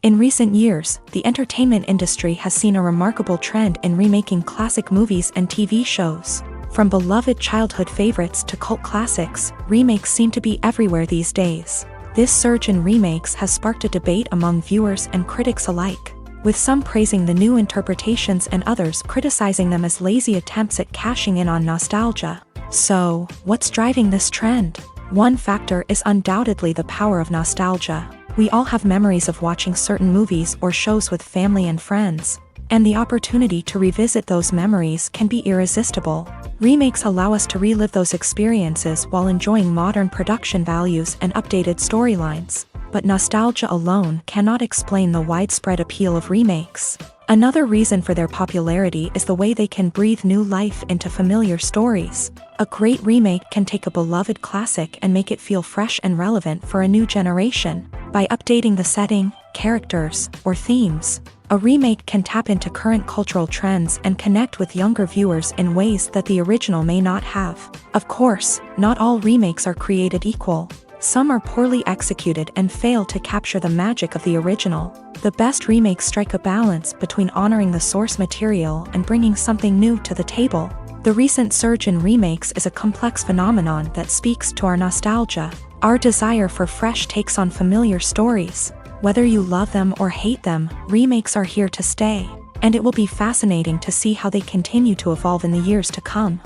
In recent years, the entertainment industry has seen a remarkable trend in remaking classic movies and TV shows. From beloved childhood favorites to cult classics, remakes seem to be everywhere these days. This surge in remakes has sparked a debate among viewers and critics alike, with some praising the new interpretations and others criticizing them as lazy attempts at cashing in on nostalgia. So, what's driving this trend? One factor is undoubtedly the power of nostalgia. We all have memories of watching certain movies or shows with family and friends, and the opportunity to revisit those memories can be irresistible. Remakes allow us to relive those experiences while enjoying modern production values and updated storylines. But nostalgia alone cannot explain the widespread appeal of remakes. Another reason for their popularity is the way they can breathe new life into familiar stories. A great remake can take a beloved classic and make it feel fresh and relevant for a new generation. By updating the setting, characters, or themes, a remake can tap into current cultural trends and connect with younger viewers in ways that the original may not have. Of course, not all remakes are created equal. Some are poorly executed and fail to capture the magic of the original. The best remakes strike a balance between honoring the source material and bringing something new to the table. The recent surge in remakes is a complex phenomenon that speaks to our nostalgia, our desire for fresh takes on familiar stories. Whether you love them or hate them, remakes are here to stay, and it will be fascinating to see how they continue to evolve in the years to come.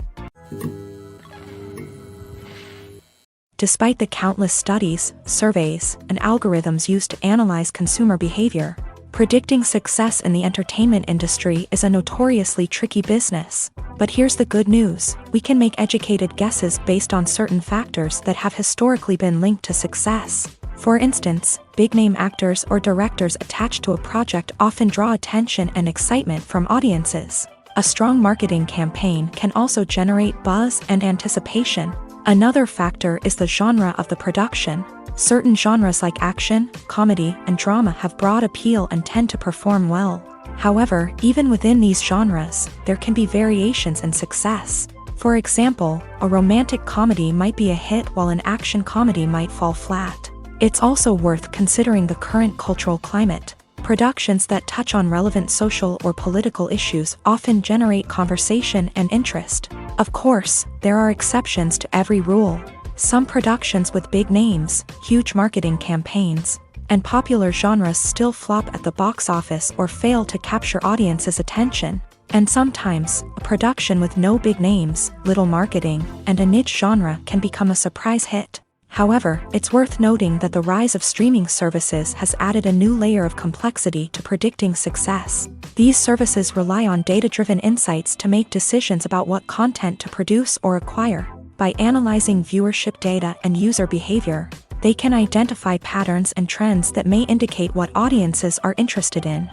Despite the countless studies, surveys, and algorithms used to analyze consumer behavior, predicting success in the entertainment industry is a notoriously tricky business. But here's the good news: we can make educated guesses based on certain factors that have historically been linked to success. For instance, big-name actors or directors attached to a project often draw attention and excitement from audiences. A strong marketing campaign can also generate buzz and anticipation. Another factor is the genre of the production. Certain genres like action, comedy, and drama have broad appeal and tend to perform well. However, even within these genres, there can be variations in success. For example, a romantic comedy might be a hit while an action comedy might fall flat. It's also worth considering the current cultural climate. Productions that touch on relevant social or political issues often generate conversation and interest. Of course, there are exceptions to every rule. Some productions with big names, huge marketing campaigns, and popular genres still flop at the box office or fail to capture audiences' attention. And sometimes, a production with no big names, little marketing, and a niche genre can become a surprise hit. However, it's worth noting that the rise of streaming services has added a new layer of complexity to predicting success. These services rely on data-driven insights to make decisions about what content to produce or acquire. By analyzing viewership data and user behavior, they can identify patterns and trends that may indicate what audiences are interested in.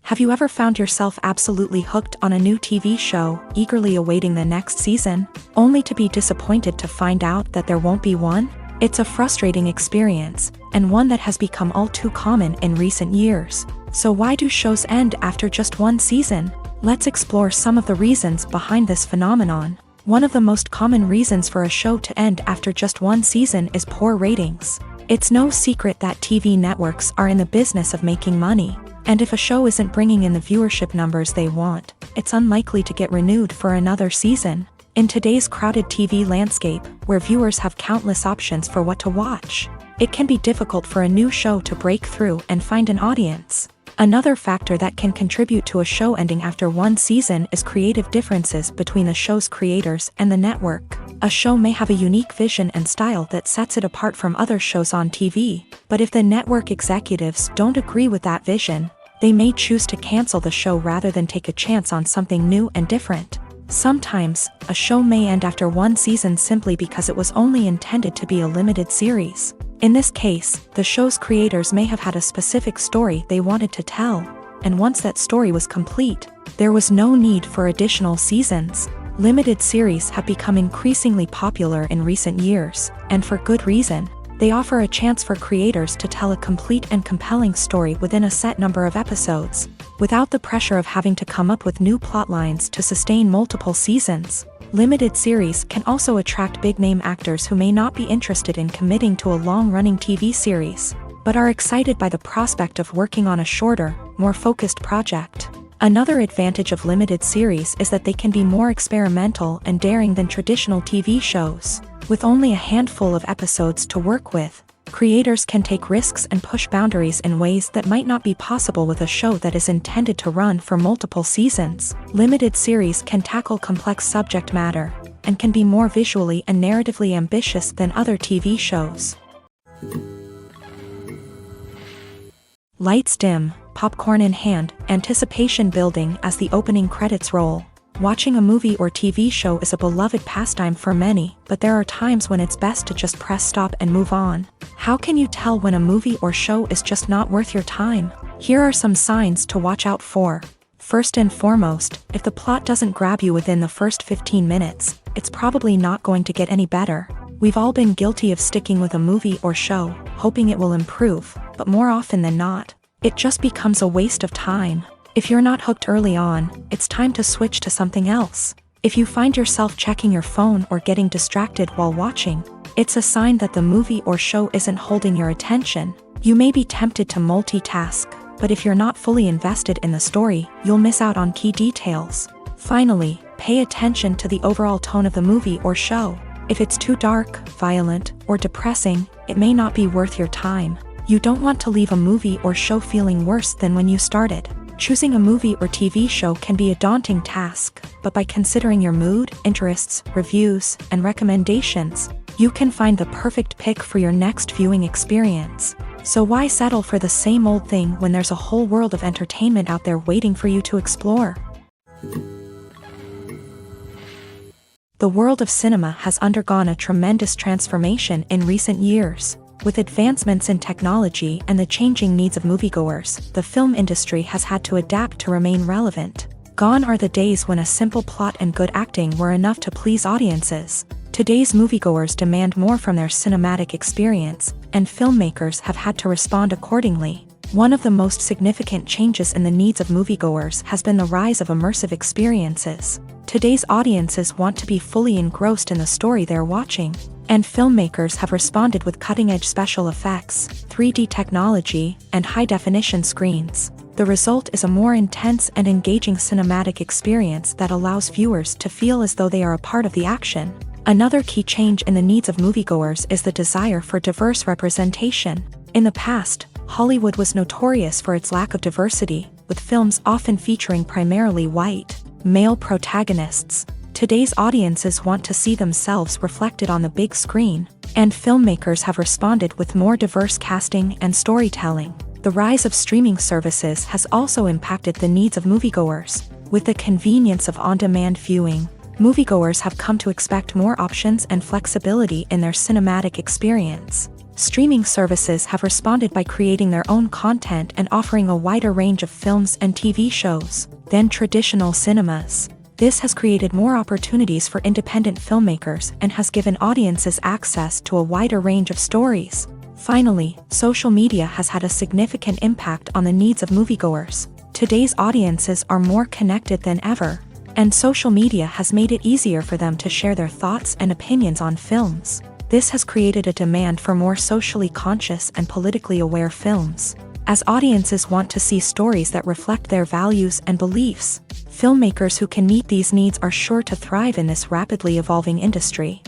Have you ever found yourself absolutely hooked on a new TV show, eagerly awaiting the next season, only to be disappointed to find out that there won't be one? It's a frustrating experience, and one that has become all too common in recent years. So why do shows end after just one season? Let's explore some of the reasons behind this phenomenon. One of the most common reasons for a show to end after just one season is poor ratings. It's no secret that TV networks are in the business of making money. And if a show isn't bringing in the viewership numbers they want, it's unlikely to get renewed for another season. In today's crowded TV landscape, where viewers have countless options for what to watch, it can be difficult for a new show to break through and find an audience. Another factor that can contribute to a show ending after one season is creative differences between the show's creators and the network. A show may have a unique vision and style that sets it apart from other shows on TV, but if the network executives don't agree with that vision, they may choose to cancel the show rather than take a chance on something new and different. Sometimes, a show may end after one season simply because it was only intended to be a limited series. In this case, the show's creators may have had a specific story they wanted to tell, and once that story was complete, there was no need for additional seasons. Limited series have become increasingly popular in recent years, and for good reason. They offer a chance for creators to tell a complete and compelling story within a set number of episodes, without the pressure of having to come up with new plotlines to sustain multiple seasons. Limited series can also attract big-name actors who may not be interested in committing to a long-running TV series, but are excited by the prospect of working on a shorter, more focused project. Another advantage of limited series is that they can be more experimental and daring than traditional TV shows. With only a handful of episodes to work with, creators can take risks and push boundaries in ways that might not be possible with a show that is intended to run for multiple seasons. Limited series can tackle complex subject matter, and can be more visually and narratively ambitious than other TV shows. Lights dim, popcorn in hand, anticipation building as the opening credits roll. Watching a movie or TV show is a beloved pastime for many, but there are times when it's best to just press stop and move on. How can you tell when a movie or show is just not worth your time? Here are some signs to watch out for. First and foremost, if the plot doesn't grab you within the first 15 minutes, it's probably not going to get any better. We've all been guilty of sticking with a movie or show, hoping it will improve, but more often than not, it just becomes a waste of time. If you're not hooked early on, it's time to switch to something else. If you find yourself checking your phone or getting distracted while watching, it's a sign that the movie or show isn't holding your attention. You may be tempted to multitask, but if you're not fully invested in the story, you'll miss out on key details. Finally, pay attention to the overall tone of the movie or show. If it's too dark, violent, or depressing, it may not be worth your time. You don't want to leave a movie or show feeling worse than when you started. Choosing a movie or TV show can be a daunting task, but by considering your mood, interests, reviews, and recommendations, you can find the perfect pick for your next viewing experience. So why settle for the same old thing when there's a whole world of entertainment out there waiting for you to explore? The world of cinema has undergone a tremendous transformation in recent years. With advancements in technology and the changing needs of moviegoers, the film industry has had to adapt to remain relevant. Gone are the days when a simple plot and good acting were enough to please audiences. Today's moviegoers demand more from their cinematic experience, and filmmakers have had to respond accordingly. One of the most significant changes in the needs of moviegoers has been the rise of immersive experiences. Today's audiences want to be fully engrossed in the story they're watching, and filmmakers have responded with cutting-edge special effects, 3D technology, and high-definition screens. The result is a more intense and engaging cinematic experience that allows viewers to feel as though they are a part of the action. Another key change in the needs of moviegoers is the desire for diverse representation. In the past, Hollywood was notorious for its lack of diversity, with films often featuring primarily white, male protagonists. Today's audiences want to see themselves reflected on the big screen, and filmmakers have responded with more diverse casting and storytelling. The rise of streaming services has also impacted the needs of moviegoers. With the convenience of on-demand viewing, moviegoers have come to expect more options and flexibility in their cinematic experience. Streaming services have responded by creating their own content and offering a wider range of films and TV shows than traditional cinemas. This has created more opportunities for independent filmmakers and has given audiences access to a wider range of stories. Finally, social media has had a significant impact on the needs of moviegoers. Today's audiences are more connected than ever, and social media has made it easier for them to share their thoughts and opinions on films. This has created a demand for more socially conscious and politically aware films. As audiences want to see stories that reflect their values and beliefs, filmmakers who can meet these needs are sure to thrive in this rapidly evolving industry.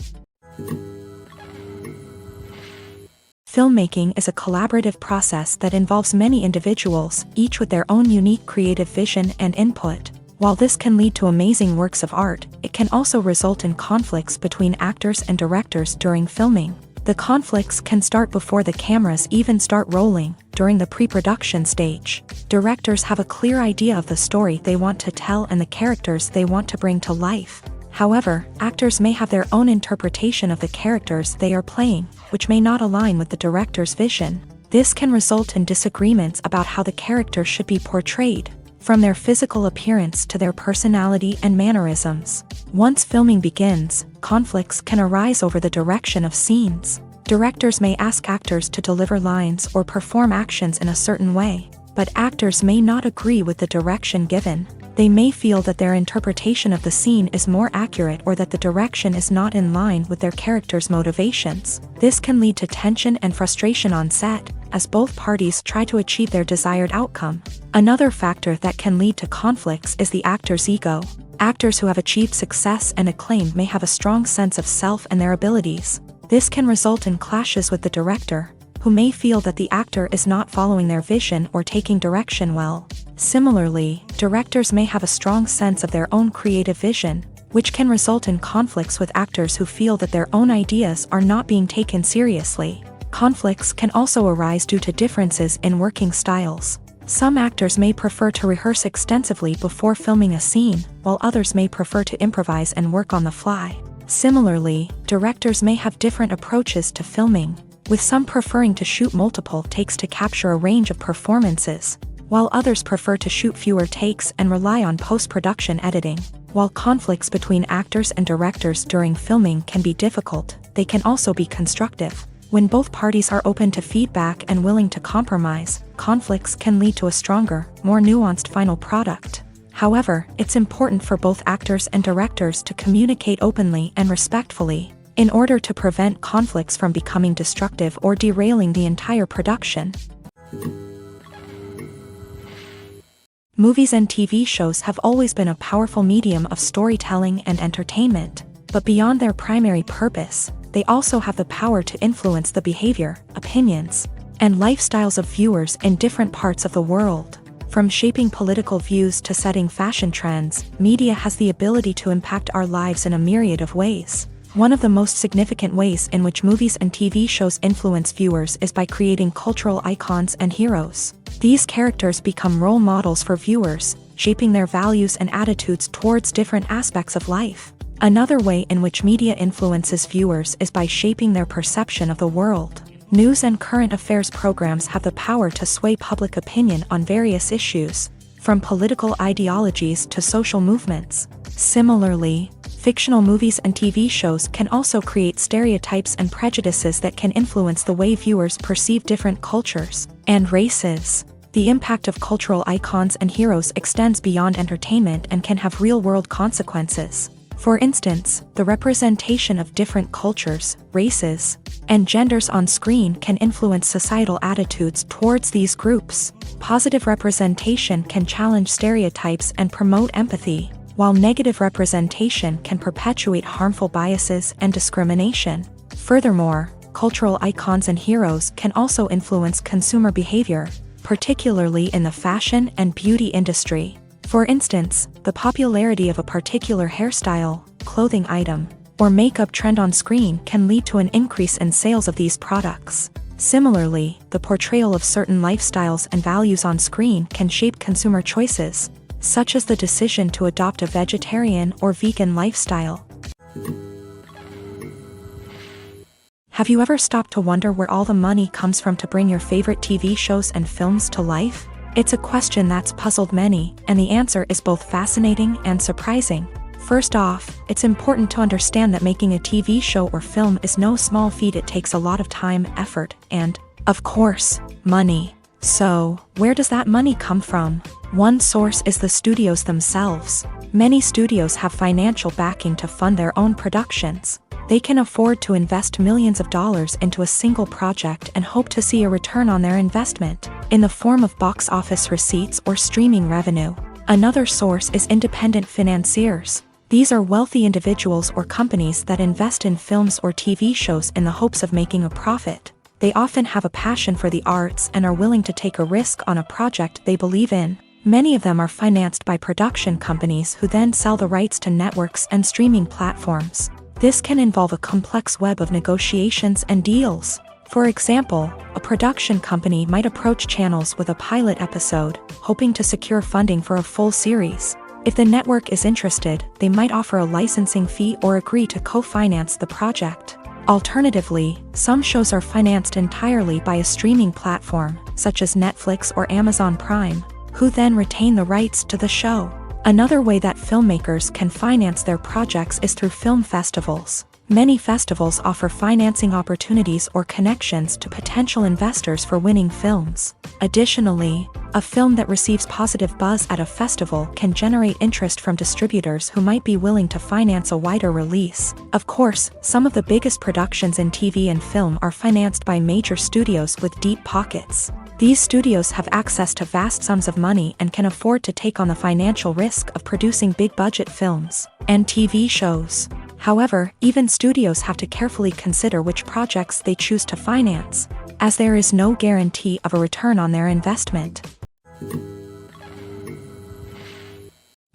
Filmmaking is a collaborative process that involves many individuals, each with their own unique creative vision and input. While this can lead to amazing works of art, it can also result in conflicts between actors and directors during filming. The conflicts can start before the cameras even start rolling, during the pre-production stage. Directors have a clear idea of the story they want to tell and the characters they want to bring to life. However, actors may have their own interpretation of the characters they are playing, which may not align with the director's vision. This can result in disagreements about how the character should be portrayed, from their physical appearance to their personality and mannerisms. Once filming begins, conflicts can arise over the direction of scenes. Directors may ask actors to deliver lines or perform actions in a certain way, but actors may not agree with the direction given. They may feel that their interpretation of the scene is more accurate or that the direction is not in line with their character's motivations. This can lead to tension and frustration on set, as both parties try to achieve their desired outcome. Another factor that can lead to conflicts is the actor's ego. Actors who have achieved success and acclaim may have a strong sense of self and their abilities. This can result in clashes with the director, who may feel that the actor is not following their vision or taking direction well. Similarly, directors may have a strong sense of their own creative vision, which can result in conflicts with actors who feel that their own ideas are not being taken seriously. Conflicts can also arise due to differences in working styles. Some actors may prefer to rehearse extensively before filming a scene, while others may prefer to improvise and work on the fly. Similarly, directors may have different approaches to filming, with some preferring to shoot multiple takes to capture a range of performances, while others prefer to shoot fewer takes and rely on post-production editing. While conflicts between actors and directors during filming can be difficult, they can also be constructive. When both parties are open to feedback and willing to compromise, conflicts can lead to a stronger, more nuanced final product. However, it's important for both actors and directors to communicate openly and respectfully, in order to prevent conflicts from becoming destructive or derailing the entire production. Movies and TV shows have always been a powerful medium of storytelling and entertainment, but beyond their primary purpose, they also have the power to influence the behavior, opinions, and lifestyles of viewers in different parts of the world. From shaping political views to setting fashion trends, media has the ability to impact our lives in a myriad of ways. One of the most significant ways in which movies and TV shows influence viewers is by creating cultural icons and heroes. These characters become role models for viewers, shaping their values and attitudes towards different aspects of life. Another way in which media influences viewers is by shaping their perception of the world. News and current affairs programs have the power to sway public opinion on various issues, from political ideologies to social movements. Similarly, fictional movies and TV shows can also create stereotypes and prejudices that can influence the way viewers perceive different cultures and races. The impact of cultural icons and heroes extends beyond entertainment and can have real-world consequences. For instance, the representation of different cultures, races, and genders on screen can influence societal attitudes towards these groups. Positive representation can challenge stereotypes and promote empathy, while negative representation can perpetuate harmful biases and discrimination. Furthermore, cultural icons and heroes can also influence consumer behavior, particularly in the fashion and beauty industry. For instance, the popularity of a particular hairstyle, clothing item, or makeup trend on screen can lead to an increase in sales of these products. Similarly, the portrayal of certain lifestyles and values on screen can shape consumer choices, such as the decision to adopt a vegetarian or vegan lifestyle. Have you ever stopped to wonder where all the money comes from to bring your favorite TV shows and films to life? It's a question that's puzzled many, and the answer is both fascinating and surprising. First off, it's important to understand that making a TV show or film is no small feat. It takes a lot of time, effort, and, of course, money. So, where does that money come from? One source is the studios themselves. Many studios have financial backing to fund their own productions. They can afford to invest millions of dollars into a single project and hope to see a return on their investment, in the form of box office receipts or streaming revenue. Another source is independent financiers. These are wealthy individuals or companies that invest in films or TV shows in the hopes of making a profit. They often have a passion for the arts and are willing to take a risk on a project they believe in. Many of them are financed by production companies who then sell the rights to networks and streaming platforms. This can involve a complex web of negotiations and deals. For example, a production company might approach channels with a pilot episode, hoping to secure funding for a full series. If the network is interested, they might offer a licensing fee or agree to co-finance the project. Alternatively, some shows are financed entirely by a streaming platform, such as Netflix or Amazon Prime, who then retain the rights to the show. Another way that filmmakers can finance their projects is through film festivals. Many festivals offer financing opportunities or connections to potential investors for winning films. Additionally, a film that receives positive buzz at a festival can generate interest from distributors who might be willing to finance a wider release. Of course, some of the biggest productions in TV and film are financed by major studios with deep pockets. These studios have access to vast sums of money and can afford to take on the financial risk of producing big-budget films and TV shows. However, even studios have to carefully consider which projects they choose to finance, as there is no guarantee of a return on their investment.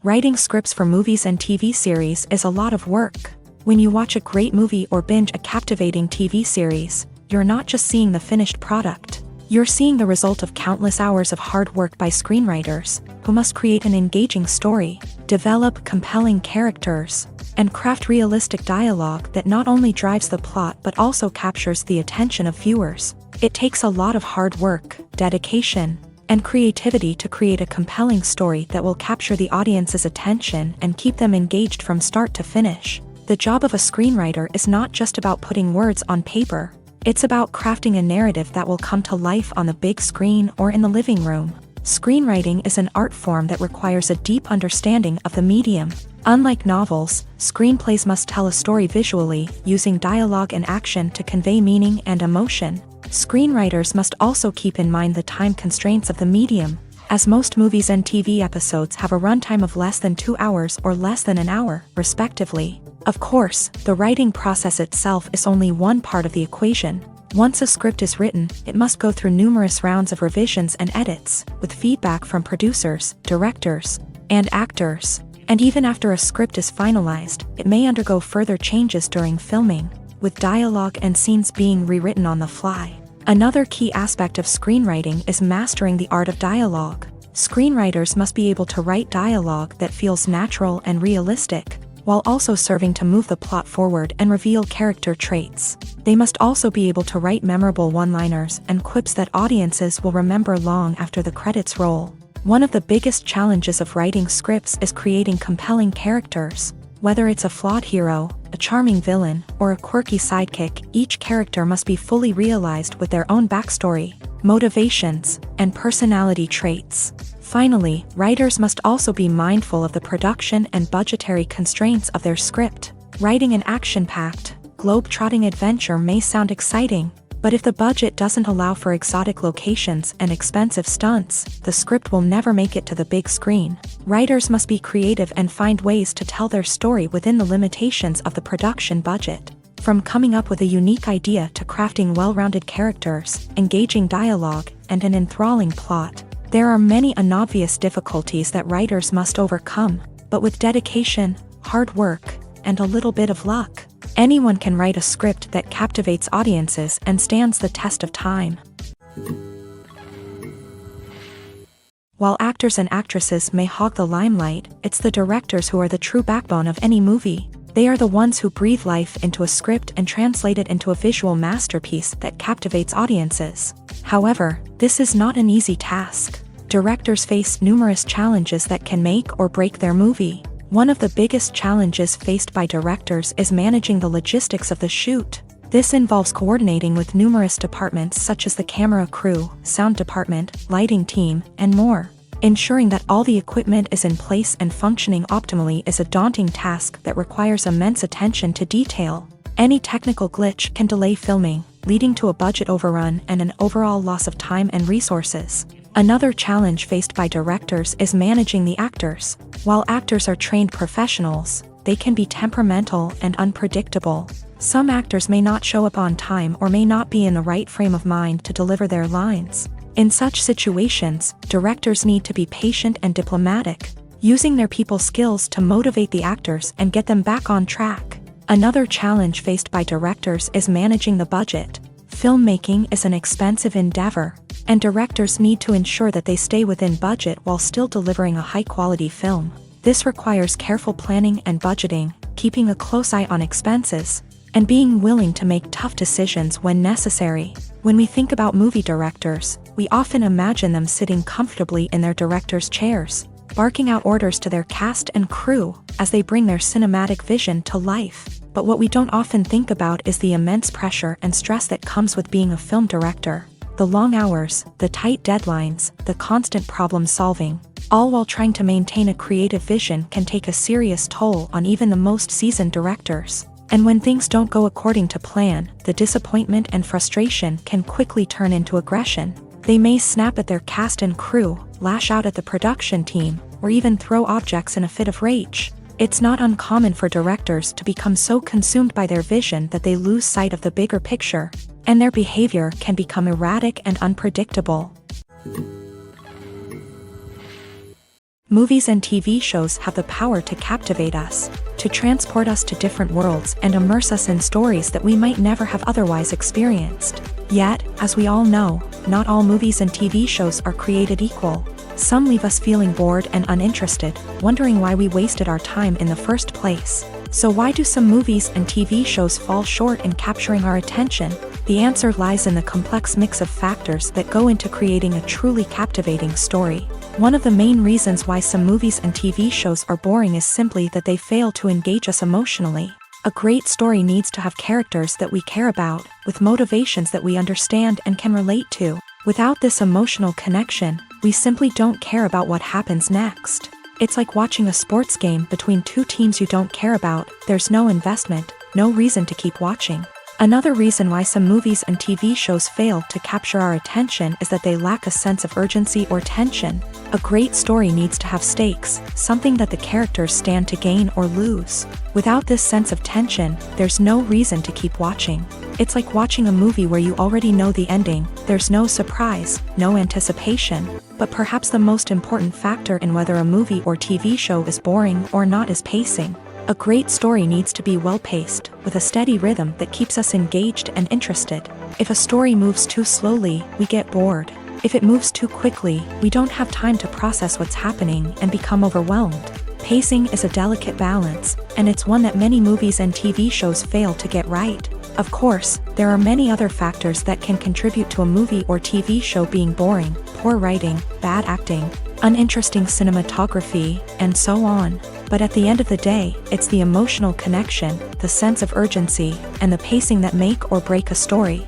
Writing scripts for movies and TV series is a lot of work. When you watch a great movie or binge a captivating TV series, you're not just seeing the finished product. You're seeing the result of countless hours of hard work by screenwriters, who must create an engaging story, develop compelling characters, and craft realistic dialogue that not only drives the plot but also captures the attention of viewers. It takes a lot of hard work, dedication, and creativity to create a compelling story that will capture the audience's attention and keep them engaged from start to finish. The job of a screenwriter is not just about putting words on paper. It's about crafting a narrative that will come to life on the big screen or in the living room. Screenwriting is an art form that requires a deep understanding of the medium. Unlike novels, screenplays must tell a story visually, using dialogue and action to convey meaning and emotion. Screenwriters must also keep in mind the time constraints of the medium, as most movies and TV episodes have a runtime of less than 2 hours or less than an hour, respectively. Of course, the writing process itself is only one part of the equation. Once a script is written, it must go through numerous rounds of revisions and edits, with feedback from producers, directors, and actors. And even after a script is finalized, it may undergo further changes during filming, with dialogue and scenes being rewritten on the fly. Another key aspect of screenwriting is mastering the art of dialogue. Screenwriters must be able to write dialogue that feels natural and realistic, while also serving to move the plot forward and reveal character traits. They must also be able to write memorable one-liners and quips that audiences will remember long after the credits roll. One of the biggest challenges of writing scripts is creating compelling characters. Whether it's a flawed hero, a charming villain, or a quirky sidekick, each character must be fully realized with their own backstory, motivations, and personality traits. Finally, writers must also be mindful of the production and budgetary constraints of their script. Writing an action-packed, globe-trotting adventure may sound exciting, but if the budget doesn't allow for exotic locations and expensive stunts, the script will never make it to the big screen. Writers must be creative and find ways to tell their story within the limitations of the production budget. From coming up with a unique idea to crafting well-rounded characters, engaging dialogue, and an enthralling plot, there are many unobvious difficulties that writers must overcome, but with dedication, hard work, and a little bit of luck, anyone can write a script that captivates audiences and stands the test of time. While actors and actresses may hog the limelight, it's the directors who are the true backbone of any movie. They are the ones who breathe life into a script and translate it into a visual masterpiece that captivates audiences. However, this is not an easy task. Directors face numerous challenges that can make or break their movie. One of the biggest challenges faced by directors is managing the logistics of the shoot. This involves coordinating with numerous departments such as the camera crew, sound department, lighting team, and more. Ensuring that all the equipment is in place and functioning optimally is a daunting task that requires immense attention to detail. Any technical glitch can delay filming, leading to a budget overrun and an overall loss of time and resources. Another challenge faced by directors is managing the actors. While actors are trained professionals, they can be temperamental and unpredictable. Some actors may not show up on time or may not be in the right frame of mind to deliver their lines. In such situations, directors need to be patient and diplomatic, using their people skills to motivate the actors and get them back on track. Another challenge faced by directors is managing the budget. Filmmaking is an expensive endeavor, and directors need to ensure that they stay within budget while still delivering a high-quality film. This requires careful planning and budgeting, keeping a close eye on expenses, and being willing to make tough decisions when necessary. When we think about movie directors, we often imagine them sitting comfortably in their director's chairs, barking out orders to their cast and crew as they bring their cinematic vision to life. But what we don't often think about is the immense pressure and stress that comes with being a film director. The long hours, the tight deadlines, the constant problem solving, all while trying to maintain a creative vision can take a serious toll on even the most seasoned directors. And when things don't go according to plan, the disappointment and frustration can quickly turn into aggression. They may snap at their cast and crew, lash out at the production team, or even throw objects in a fit of rage. It's not uncommon for directors to become so consumed by their vision that they lose sight of the bigger picture, and their behavior can become erratic and unpredictable. Movies and TV shows have the power to captivate us, to transport us to different worlds and immerse us in stories that we might never have otherwise experienced. Yet, as we all know, not all movies and TV shows are created equal. Some leave us feeling bored and uninterested, wondering why we wasted our time in the first place. So why do some movies and TV shows fall short in capturing our attention? The answer lies in the complex mix of factors that go into creating a truly captivating story. One of the main reasons why some movies and TV shows are boring is simply that they fail to engage us emotionally. A great story needs to have characters that we care about, with motivations that we understand and can relate to. Without this emotional connection, we simply don't care about what happens next. It's like watching a sports game between two teams you don't care about. There's no investment, no reason to keep watching. Another reason why some movies and TV shows fail to capture our attention is that they lack a sense of urgency or tension. A great story needs to have stakes, something that the characters stand to gain or lose. Without this sense of tension, there's no reason to keep watching. It's like watching a movie where you already know the ending, there's no surprise, no anticipation. But perhaps the most important factor in whether a movie or TV show is boring or not is pacing. A great story needs to be well-paced, with a steady rhythm that keeps us engaged and interested. If a story moves too slowly, we get bored. If it moves too quickly, we don't have time to process what's happening and become overwhelmed. Pacing is a delicate balance, and it's one that many movies and TV shows fail to get right. Of course, there are many other factors that can contribute to a movie or TV show being boring: poor writing, bad acting, uninteresting cinematography, and so on. But at the end of the day, it's the emotional connection, the sense of urgency, and the pacing that make or break a story.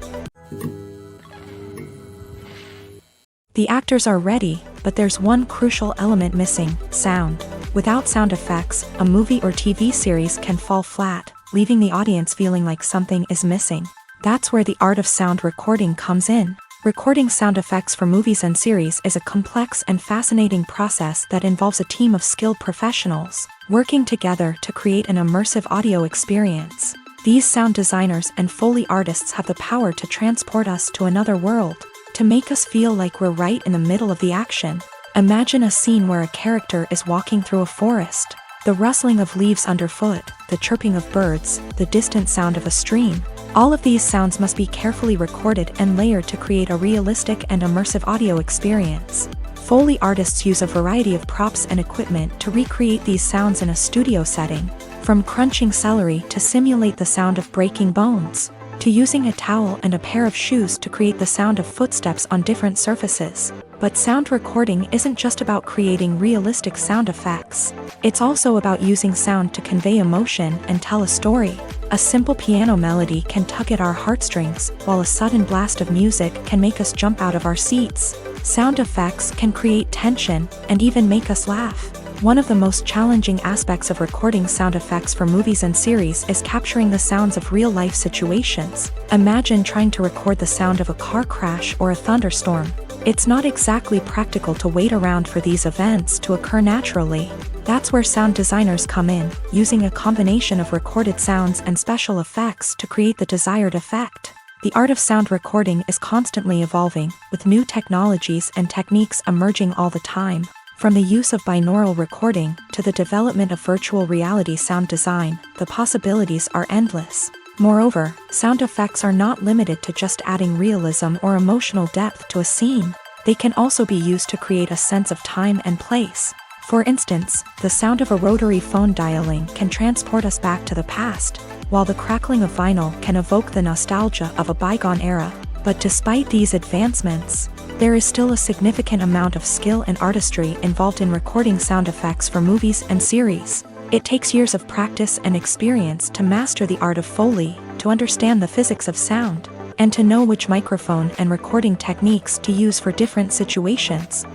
The actors are ready, but there's one crucial element missing: sound. Without sound effects, a movie or TV series can fall flat, leaving the audience feeling like something is missing. That's where the art of sound recording comes in. Recording sound effects for movies and series is a complex and fascinating process that involves a team of skilled professionals working together to create an immersive audio experience. These sound designers and Foley artists have the power to transport us to another world, to make us feel like we're right in the middle of the action. Imagine a scene where a character is walking through a forest. The rustling of leaves underfoot, the chirping of birds, the distant sound of a stream. All of these sounds must be carefully recorded and layered to create a realistic and immersive audio experience. Foley artists use a variety of props and equipment to recreate these sounds in a studio setting, from crunching celery to simulate the sound of breaking bones, to using a towel and a pair of shoes to create the sound of footsteps on different surfaces. But sound recording isn't just about creating realistic sound effects. It's also about using sound to convey emotion and tell a story. A simple piano melody can tug at our heartstrings, while a sudden blast of music can make us jump out of our seats. Sound effects can create tension and even make us laugh. One of the most challenging aspects of recording sound effects for movies and series is capturing the sounds of real-life situations. Imagine trying to record the sound of a car crash or a thunderstorm. It's not exactly practical to wait around for these events to occur naturally. That's where sound designers come in, using a combination of recorded sounds and special effects to create the desired effect. The art of sound recording is constantly evolving, with new technologies and techniques emerging all the time. From the use of binaural recording to the development of virtual reality sound design, the possibilities are endless. Moreover, sound effects are not limited to just adding realism or emotional depth to a scene. They can also be used to create a sense of time and place. For instance, the sound of a rotary phone dialing can transport us back to the past, while the crackling of vinyl can evoke the nostalgia of a bygone era. But despite these advancements, there is still a significant amount of skill and artistry involved in recording sound effects for movies and series. It takes years of practice and experience to master the art of Foley, to understand the physics of sound, and to know which microphone and recording techniques to use for different situations.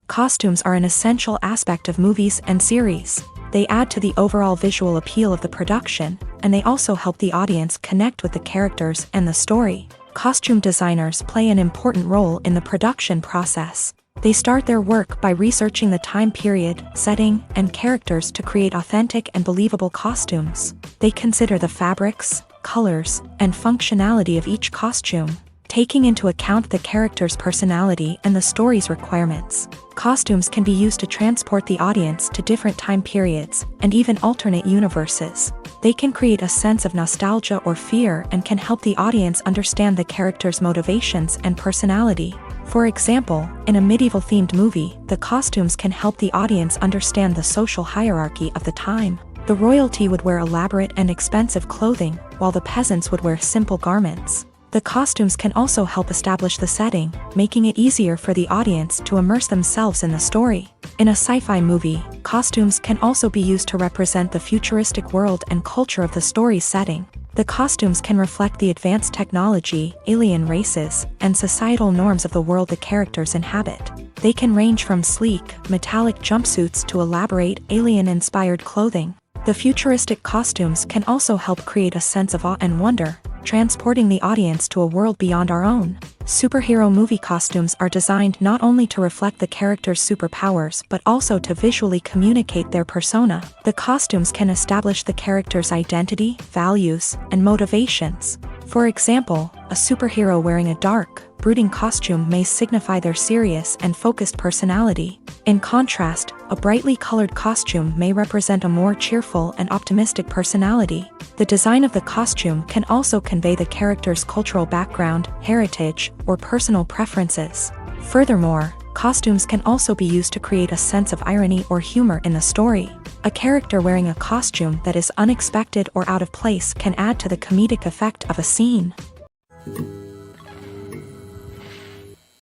Costumes are an essential aspect of movies and series. They add to the overall visual appeal of the production, and they also help the audience connect with the characters and the story. Costume designers play an important role in the production process. They start their work by researching the time period, setting, and characters to create authentic and believable costumes. They consider the fabrics, colors, and functionality of each costume, taking into account the character's personality and the story's requirements. Costumes can be used to transport the audience to different time periods and even alternate universes. They can create a sense of nostalgia or fear and can help the audience understand the character's motivations and personality. For example, in a medieval-themed movie, the costumes can help the audience understand the social hierarchy of the time. The royalty would wear elaborate and expensive clothing, while the peasants would wear simple garments. The costumes can also help establish the setting, making it easier for the audience to immerse themselves in the story. In a sci-fi movie, costumes can also be used to represent the futuristic world and culture of the story's setting. The costumes can reflect the advanced technology, alien races, and societal norms of the world the characters inhabit. They can range from sleek, metallic jumpsuits to elaborate, alien-inspired clothing. The futuristic costumes can also help create a sense of awe and wonder, transporting the audience to a world beyond our own. Superhero movie costumes are designed not only to reflect the character's superpowers but also to visually communicate their persona. The costumes can establish the character's identity, values, and motivations. For example, a superhero wearing a dark, brooding costume may signify their serious and focused personality. In contrast, a brightly colored costume may represent a more cheerful and optimistic personality. The design of the costume can also convey the character's cultural background, heritage, or personal preferences. Furthermore, costumes can also be used to create a sense of irony or humor in the story. A character wearing a costume that is unexpected or out of place can add to the comedic effect of a scene.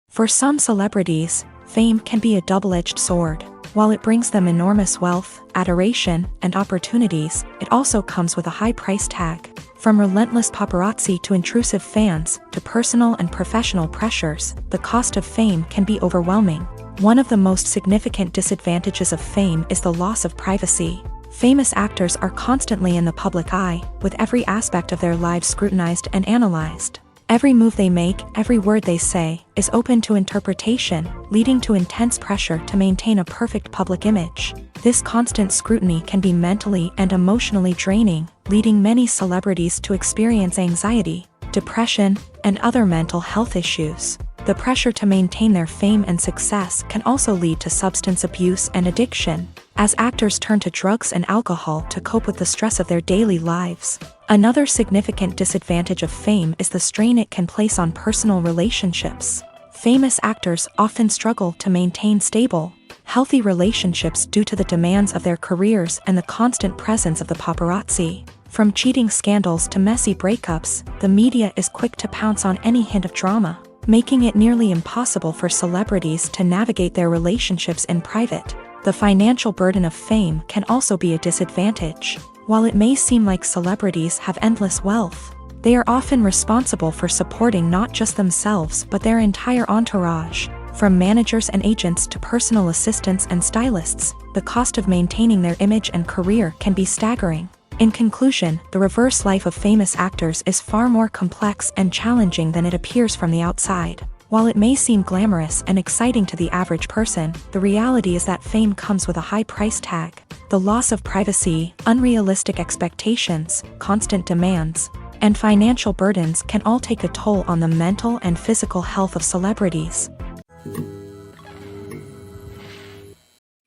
For some celebrities, fame can be a double-edged sword. While it brings them enormous wealth, adoration, and opportunities, it also comes with a high price tag. From relentless paparazzi to intrusive fans, to personal and professional pressures, the cost of fame can be overwhelming. One of the most significant disadvantages of fame is the loss of privacy. Famous actors are constantly in the public eye, with every aspect of their lives scrutinized and analyzed. Every move they make, every word they say, is open to interpretation, leading to intense pressure to maintain a perfect public image. This constant scrutiny can be mentally and emotionally draining, leading many celebrities to experience anxiety, depression, and other mental health issues. The pressure to maintain their fame and success can also lead to substance abuse and addiction, as actors turn to drugs and alcohol to cope with the stress of their daily lives. Another significant disadvantage of fame is the strain it can place on personal relationships. Famous actors often struggle to maintain stable, healthy relationships due to the demands of their careers and the constant presence of the paparazzi. From cheating scandals to messy breakups, the media is quick to pounce on any hint of drama, making it nearly impossible for celebrities to navigate their relationships in private. The financial burden of fame can also be a disadvantage. While it may seem like celebrities have endless wealth, they are often responsible for supporting not just themselves but their entire entourage. From managers and agents to personal assistants and stylists, the cost of maintaining their image and career can be staggering. In conclusion, the reverse life of famous actors is far more complex and challenging than it appears from the outside. While it may seem glamorous and exciting to the average person, the reality is that fame comes with a high price tag. The loss of privacy, unrealistic expectations, constant demands, and financial burdens can all take a toll on the mental and physical health of celebrities.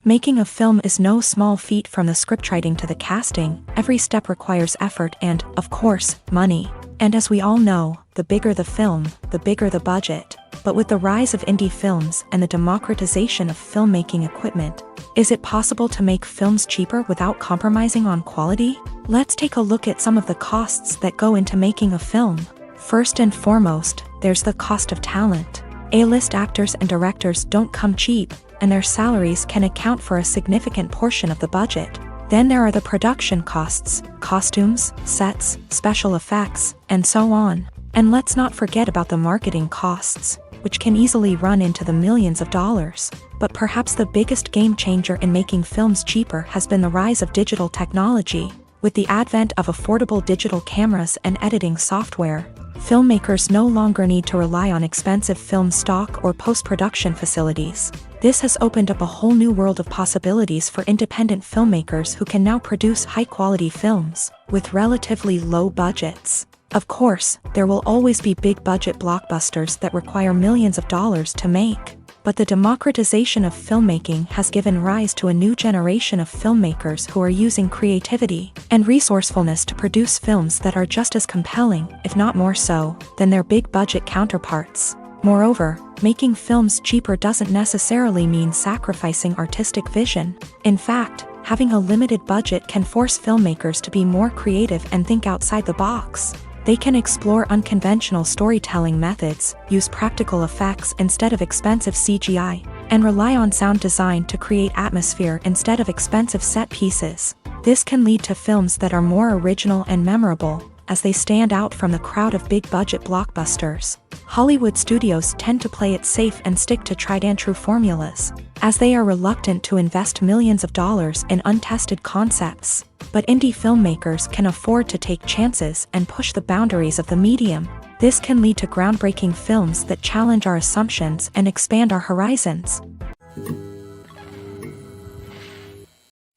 Making a film is no small feat. From the scriptwriting to the casting, every step requires effort and, of course, money. And as we all know, the bigger the film, the bigger the budget. But with the rise of indie films and the democratization of filmmaking equipment, is it possible to make films cheaper without compromising on quality? Let's take a look at some of the costs that go into making a film. First and foremost, there's the cost of talent. A-list actors and directors don't come cheap, and their salaries can account for a significant portion of the budget. Then there are the production costs, costumes, sets, special effects, and so on. And let's not forget about the marketing costs, which can easily run into the millions of dollars. But perhaps the biggest game changer in making films cheaper has been the rise of digital technology. With the advent of affordable digital cameras and editing software, filmmakers no longer need to rely on expensive film stock or post-production facilities. This has opened up a whole new world of possibilities for independent filmmakers who can now produce high-quality films with relatively low budgets. Of course, there will always be big-budget blockbusters that require millions of dollars to make. But the democratization of filmmaking has given rise to a new generation of filmmakers who are using creativity and resourcefulness to produce films that are just as compelling, if not more so, than their big-budget counterparts. Moreover, making films cheaper doesn't necessarily mean sacrificing artistic vision. In fact, having a limited budget can force filmmakers to be more creative and think outside the box. They can explore unconventional storytelling methods, use practical effects instead of expensive CGI, and rely on sound design to create atmosphere instead of expensive set pieces. This can lead to films that are more original and memorable, as they stand out from the crowd of big-budget blockbusters. Hollywood studios tend to play it safe and stick to tried-and-true formulas, as they are reluctant to invest millions of dollars in untested concepts. But indie filmmakers can afford to take chances and push the boundaries of the medium. This can lead to groundbreaking films that challenge our assumptions and expand our horizons.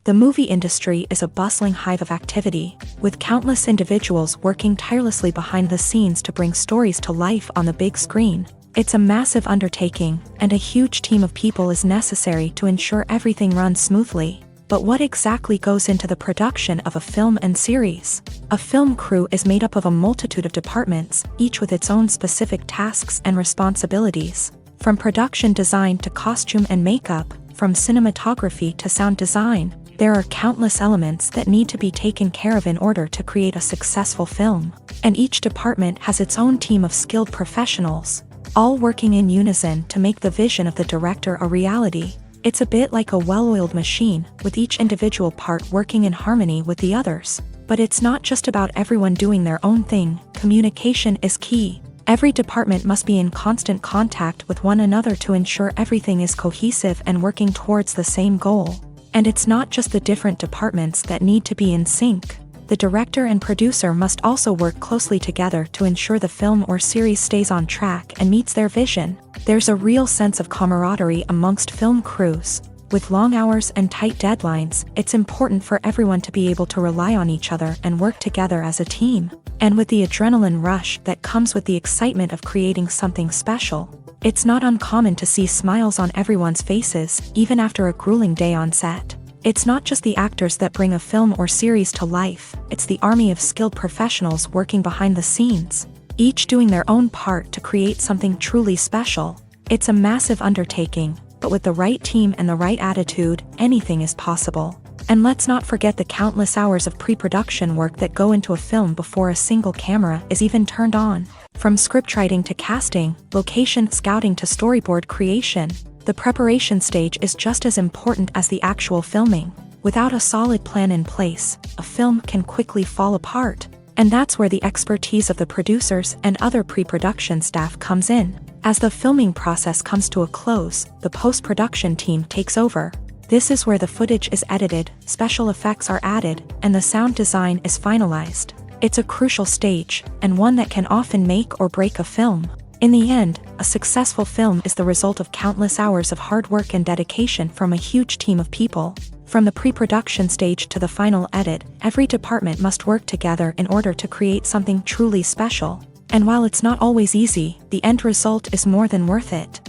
The movie industry is a bustling hive of activity, with countless individuals working tirelessly behind the scenes to bring stories to life on the big screen. It's a massive undertaking, and a huge team of people is necessary to ensure everything runs smoothly. But what exactly goes into the production of a film and series? A film crew is made up of a multitude of departments, each with its own specific tasks and responsibilities. From production design to costume and makeup, from cinematography to sound design, there are countless elements that need to be taken care of in order to create a successful film. And each department has its own team of skilled professionals, all working in unison to make the vision of the director a reality. It's a bit like a well-oiled machine, with each individual part working in harmony with the others. But it's not just about everyone doing their own thing. Communication is key. Every department must be in constant contact with one another to ensure everything is cohesive and working towards the same goal. And it's not just the different departments that need to be in sync. The director and producer must also work closely together to ensure the film or series stays on track and meets their vision. There's a real sense of camaraderie amongst film crews. With long hours and tight deadlines, it's important for everyone to be able to rely on each other and work together as a team. And with the adrenaline rush that comes with the excitement of creating something special, it's not uncommon to see smiles on everyone's faces, even after a grueling day on set. It's not just the actors that bring a film or series to life, it's the army of skilled professionals working behind the scenes, each doing their own part to create something truly special. It's a massive undertaking, but with the right team and the right attitude, anything is possible. And let's not forget the countless hours of pre-production work that go into a film before a single camera is even turned on. From scriptwriting to casting, location scouting to storyboard creation, the preparation stage is just as important as the actual filming. Without a solid plan in place, a film can quickly fall apart. And that's where the expertise of the producers and other pre-production staff comes in. As the filming process comes to a close, the post-production team takes over. This is where the footage is edited, special effects are added, and the sound design is finalized. It's a crucial stage, and one that can often make or break a film. In the end, a successful film is the result of countless hours of hard work and dedication from a huge team of people. From the pre-production stage to the final edit, every department must work together in order to create something truly special. And while it's not always easy, the end result is more than worth it.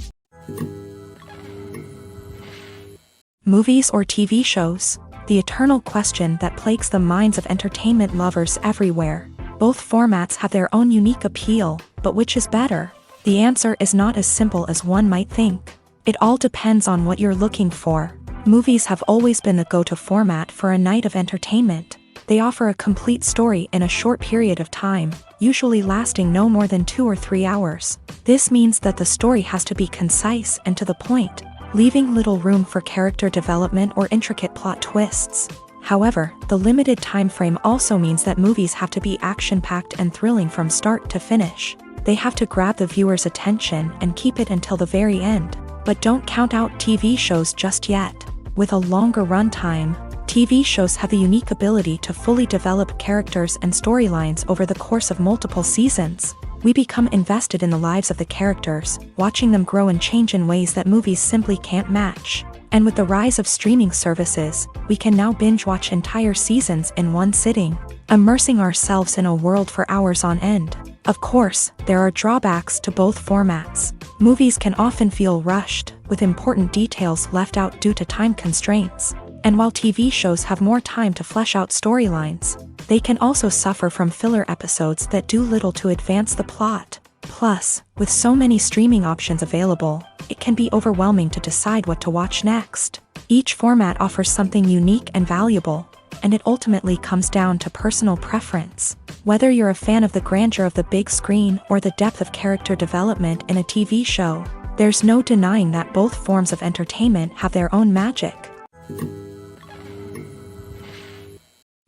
Movies or TV shows? The eternal question that plagues the minds of entertainment lovers everywhere. Both formats have their own unique appeal, but which is better? The answer is not as simple as one might think. It all depends on what you're looking for. Movies have always been the go-to format for a night of entertainment. They offer a complete story in a short period of time, usually lasting no more than 2 or 3 hours. This means that the story has to be concise and to the point, leaving little room for character development or intricate plot twists. However, the limited time frame also means that movies have to be action-packed and thrilling from start to finish. They have to grab the viewer's attention and keep it until the very end. But don't count out TV shows just yet. With a longer runtime, TV shows have the unique ability to fully develop characters and storylines over the course of multiple seasons. We become invested in the lives of the characters, watching them grow and change in ways that movies simply can't match. And with the rise of streaming services, we can now binge-watch entire seasons in one sitting, immersing ourselves in a world for hours on end. Of course, there are drawbacks to both formats. Movies can often feel rushed, with important details left out due to time constraints. And while TV shows have more time to flesh out storylines, they can also suffer from filler episodes that do little to advance the plot. Plus, with so many streaming options available, it can be overwhelming to decide what to watch next. Each format offers something unique and valuable, and it ultimately comes down to personal preference. Whether you're a fan of the grandeur of the big screen or the depth of character development in a TV show, there's no denying that both forms of entertainment have their own magic.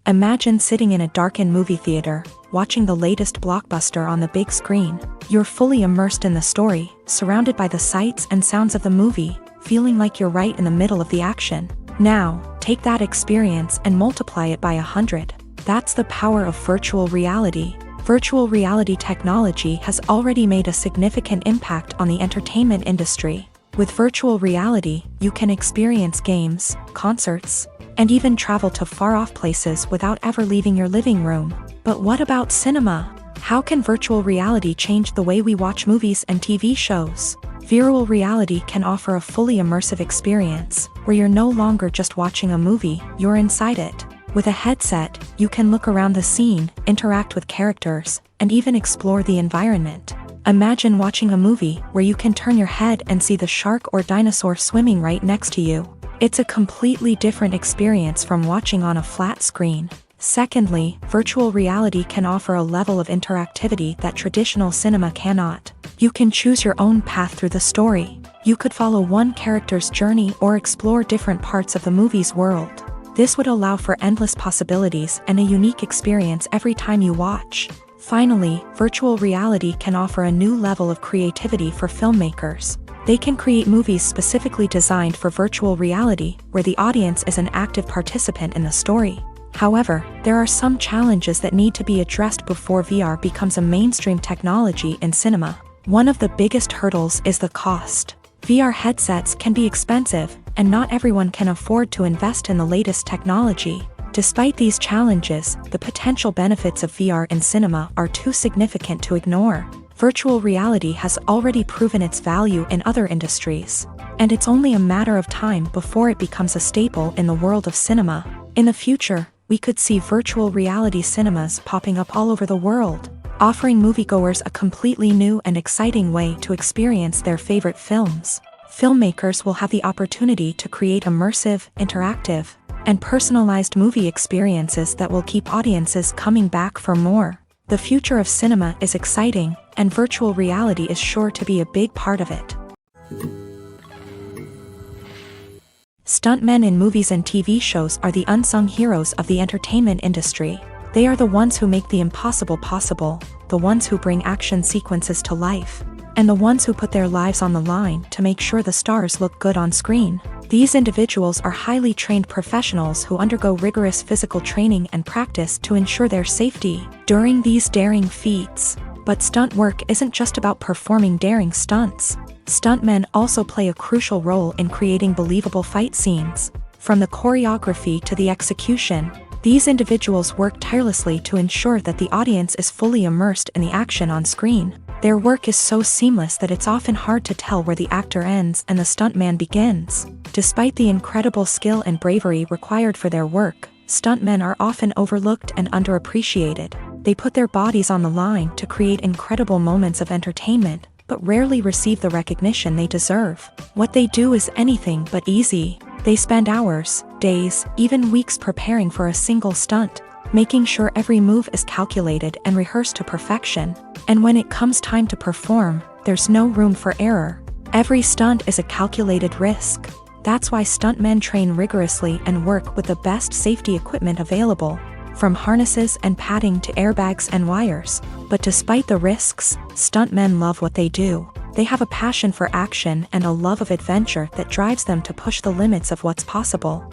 Imagine sitting in a darkened movie theater, watching the latest blockbuster on the big screen. You're fully immersed in the story, surrounded by the sights and sounds of the movie, feeling like you're right in the middle of the action. Now, take that experience and multiply it by 100. That's the power of virtual reality. Virtual reality technology has already made a significant impact on the entertainment industry. With virtual reality, you can experience games, concerts, and even travel to far-off places without ever leaving your living room. But what about cinema? How can virtual reality change the way we watch movies and TV shows? Virtual reality can offer a fully immersive experience, where you're no longer just watching a movie, you're inside it. With a headset, you can look around the scene, interact with characters, and even explore the environment. Imagine watching a movie where you can turn your head and see the shark or dinosaur swimming right next to you. It's a completely different experience from watching on a flat screen. Secondly, virtual reality can offer a level of interactivity that traditional cinema cannot. You can choose your own path through the story. You could follow one character's journey or explore different parts of the movie's world. This would allow for endless possibilities and a unique experience every time you watch. Finally, virtual reality can offer a new level of creativity for filmmakers. They can create movies specifically designed for virtual reality, where the audience is an active participant in the story. However, there are some challenges that need to be addressed before VR becomes a mainstream technology in cinema. One of the biggest hurdles is the cost. VR headsets can be expensive, and not everyone can afford to invest in the latest technology. Despite these challenges, the potential benefits of VR in cinema are too significant to ignore. Virtual reality has already proven its value in other industries, and it's only a matter of time before it becomes a staple in the world of cinema. In the future, we could see virtual reality cinemas popping up all over the world, offering moviegoers a completely new and exciting way to experience their favorite films. Filmmakers will have the opportunity to create immersive, interactive, and personalized movie experiences that will keep audiences coming back for more. The future of cinema is exciting, and virtual reality is sure to be a big part of it. Stuntmen in movies and TV shows are the unsung heroes of the entertainment industry. They are the ones who make the impossible possible, the ones who bring action sequences to life, and the ones who put their lives on the line to make sure the stars look good on screen. These individuals are highly trained professionals who undergo rigorous physical training and practice to ensure their safety during these daring feats. But stunt work isn't just about performing daring stunts. Stuntmen also play a crucial role in creating believable fight scenes. From the choreography to the execution, these individuals work tirelessly to ensure that the audience is fully immersed in the action on screen. Their work is so seamless that it's often hard to tell where the actor ends and the stuntman begins. Despite the incredible skill and bravery required for their work, stuntmen are often overlooked and underappreciated. They put their bodies on the line to create incredible moments of entertainment, but rarely receive the recognition they deserve. What they do is anything but easy. They spend hours, days, even weeks preparing for a single stunt, making sure every move is calculated and rehearsed to perfection. And when it comes time to perform, there's no room for error. Every stunt is a calculated risk. That's why stuntmen train rigorously and work with the best safety equipment available, from harnesses and padding to airbags and wires. But despite the risks, stuntmen love what they do. They have a passion for action and a love of adventure that drives them to push the limits of what's possible.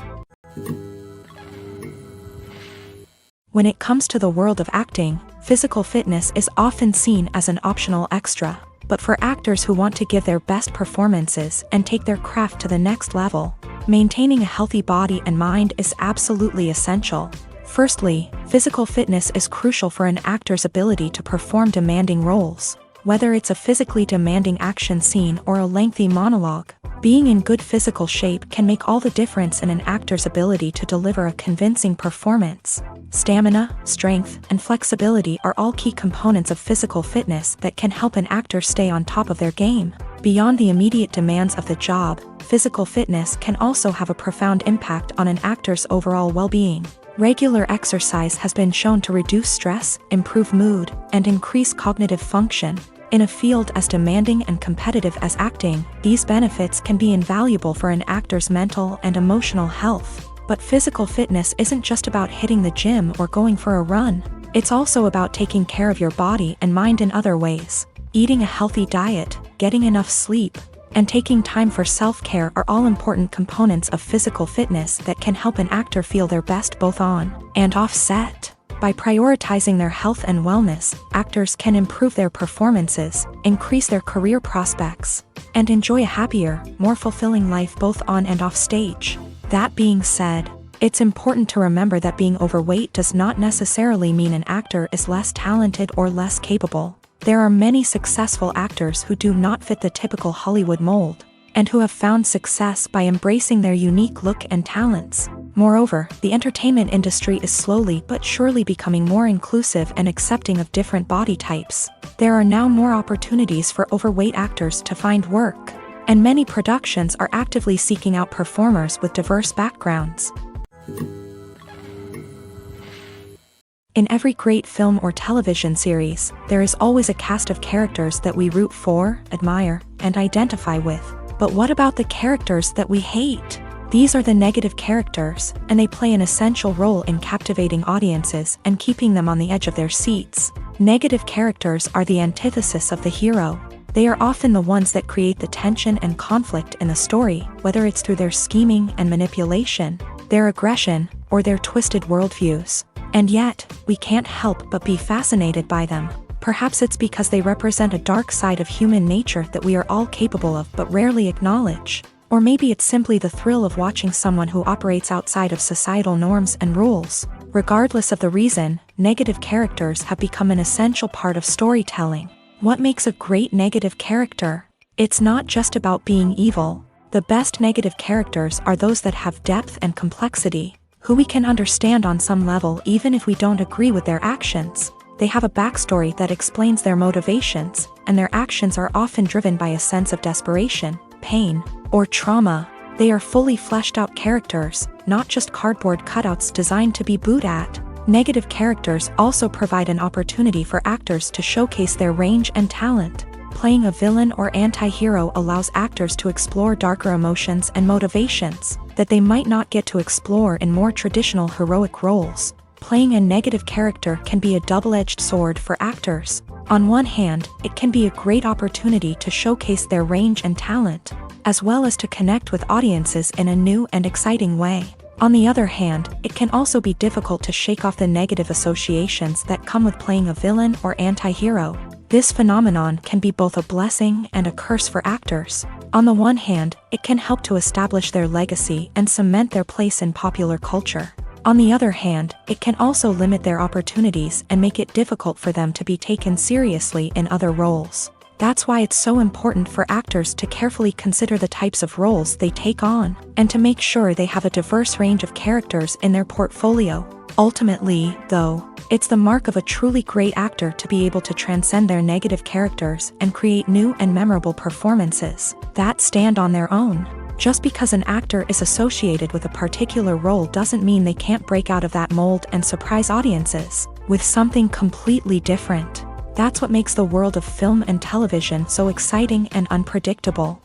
When it comes to the world of acting, physical fitness is often seen as an optional extra. But for actors who want to give their best performances and take their craft to the next level, maintaining a healthy body and mind is absolutely essential. Firstly, physical fitness is crucial for an actor's ability to perform demanding roles. Whether it's a physically demanding action scene or a lengthy monologue, being in good physical shape can make all the difference in an actor's ability to deliver a convincing performance. Stamina, strength, and flexibility are all key components of physical fitness that can help an actor stay on top of their game. Beyond the immediate demands of the job, physical fitness can also have a profound impact on an actor's overall well-being. Regular exercise has been shown to reduce stress, improve mood, and increase cognitive function. In a field as demanding and competitive as acting, these benefits can be invaluable for an actor's mental and emotional health. But physical fitness isn't just about hitting the gym or going for a run. It's also about taking care of your body and mind in other ways. Eating a healthy diet, getting enough sleep, and taking time for self-care are all important components of physical fitness that can help an actor feel their best both on and off set. By prioritizing their health and wellness, actors can improve their performances, increase their career prospects, and enjoy a happier, more fulfilling life both on and off stage. That being said, it's important to remember that being overweight does not necessarily mean an actor is less talented or less capable. There are many successful actors who do not fit the typical Hollywood mold, and who have found success by embracing their unique look and talents. Moreover, the entertainment industry is slowly but surely becoming more inclusive and accepting of different body types. There are now more opportunities for overweight actors to find work, and many productions are actively seeking out performers with diverse backgrounds. In every great film or television series, there is always a cast of characters that we root for, admire, and identify with. But what about the characters that we hate? These are the negative characters, and they play an essential role in captivating audiences and keeping them on the edge of their seats. Negative characters are the antithesis of the hero. They are often the ones that create the tension and conflict in the story, whether it's through their scheming and manipulation, their aggression, or their twisted worldviews. And yet, we can't help but be fascinated by them. Perhaps it's because they represent a dark side of human nature that we are all capable of but rarely acknowledge. Or maybe it's simply the thrill of watching someone who operates outside of societal norms and rules. Regardless of the reason, negative characters have become an essential part of storytelling. What makes a great negative character? It's not just about being evil. The best negative characters are those that have depth and complexity, who we can understand on some level even if we don't agree with their actions. They have a backstory that explains their motivations, and their actions are often driven by a sense of desperation, pain, or trauma. They are fully fleshed out characters, not just cardboard cutouts designed to be booed at. Negative characters also provide an opportunity for actors to showcase their range and talent. Playing a villain or anti-hero allows actors to explore darker emotions and motivations that they might not get to explore in more traditional heroic roles. Playing a negative character can be a double-edged sword for actors. On one hand, it can be a great opportunity to showcase their range and talent, as well as to connect with audiences in a new and exciting way. On the other hand, it can also be difficult to shake off the negative associations that come with playing a villain or anti-hero. This phenomenon can be both a blessing and a curse for actors. On the one hand, it can help to establish their legacy and cement their place in popular culture. On the other hand, it can also limit their opportunities and make it difficult for them to be taken seriously in other roles. That's why it's so important for actors to carefully consider the types of roles they take on, and to make sure they have a diverse range of characters in their portfolio. Ultimately, though, it's the mark of a truly great actor to be able to transcend their negative characters and create new and memorable performances that stand on their own. Just because an actor is associated with a particular role doesn't mean they can't break out of that mold and surprise audiences with something completely different. That's what makes the world of film and television so exciting and unpredictable.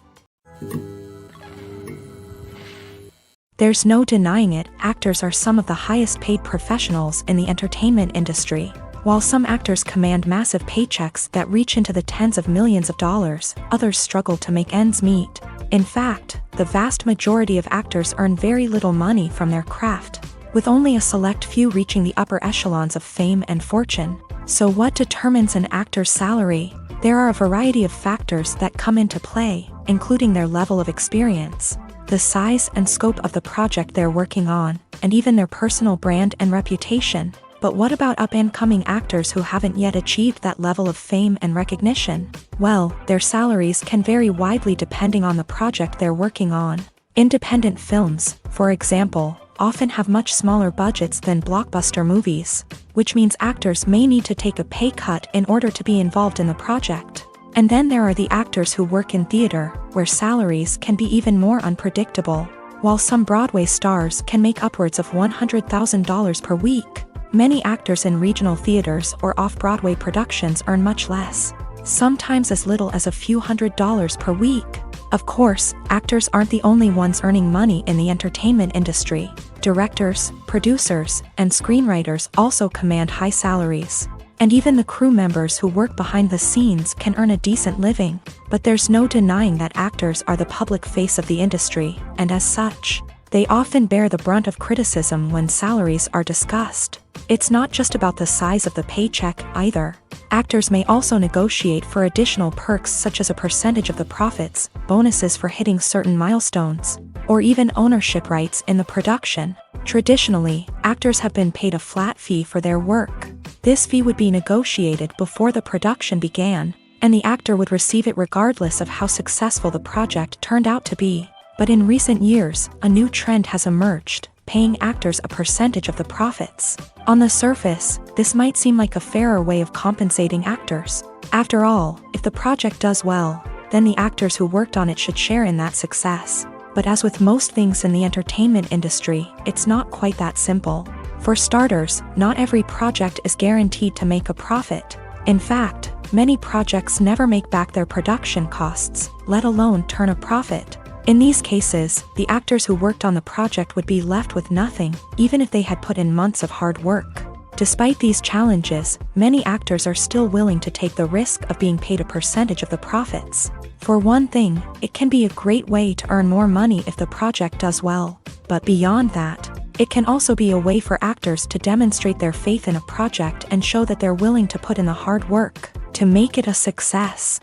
There's no denying it, actors are some of the highest paid professionals in the entertainment industry. While some actors command massive paychecks that reach into the tens of millions of dollars, others struggle to make ends meet. In fact, the vast majority of actors earn very little money from their craft, with only a select few reaching the upper echelons of fame and fortune. So what determines an actor's salary? There are a variety of factors that come into play, including their level of experience, the size and scope of the project they're working on, and even their personal brand and reputation. But what about up-and-coming actors who haven't yet achieved that level of fame and recognition? Well, their salaries can vary widely depending on the project they're working on. Independent films, for example, often have much smaller budgets than blockbuster movies, which means actors may need to take a pay cut in order to be involved in the project. And then there are the actors who work in theater, where salaries can be even more unpredictable. While some Broadway stars can make upwards of $100,000 per week, many actors in regional theaters or off-Broadway productions earn much less, sometimes as little as a few $100s per week. Of course, actors aren't the only ones earning money in the entertainment industry. Directors, producers, and screenwriters also command high salaries. And even the crew members who work behind the scenes can earn a decent living. But there's no denying that actors are the public face of the industry, and as such, they often bear the brunt of criticism when salaries are discussed. It's not just about the size of the paycheck, either. Actors may also negotiate for additional perks such as a percentage of the profits, bonuses for hitting certain milestones, or even ownership rights in the production. Traditionally, actors have been paid a flat fee for their work. This fee would be negotiated before the production began, and the actor would receive it regardless of how successful the project turned out to be. But in recent years, a new trend has emerged, paying actors a percentage of the profits. On the surface, this might seem like a fairer way of compensating actors. After all, if the project does well, then the actors who worked on it should share in that success. But as with most things in the entertainment industry, it's not quite that simple. For starters, not every project is guaranteed to make a profit. In fact, many projects never make back their production costs, let alone turn a profit. In these cases, the actors who worked on the project would be left with nothing, even if they had put in months of hard work. Despite these challenges, many actors are still willing to take the risk of being paid a percentage of the profits. For one thing, it can be a great way to earn more money if the project does well. But beyond that, it can also be a way for actors to demonstrate their faith in a project and show that they're willing to put in the hard work to make it a success.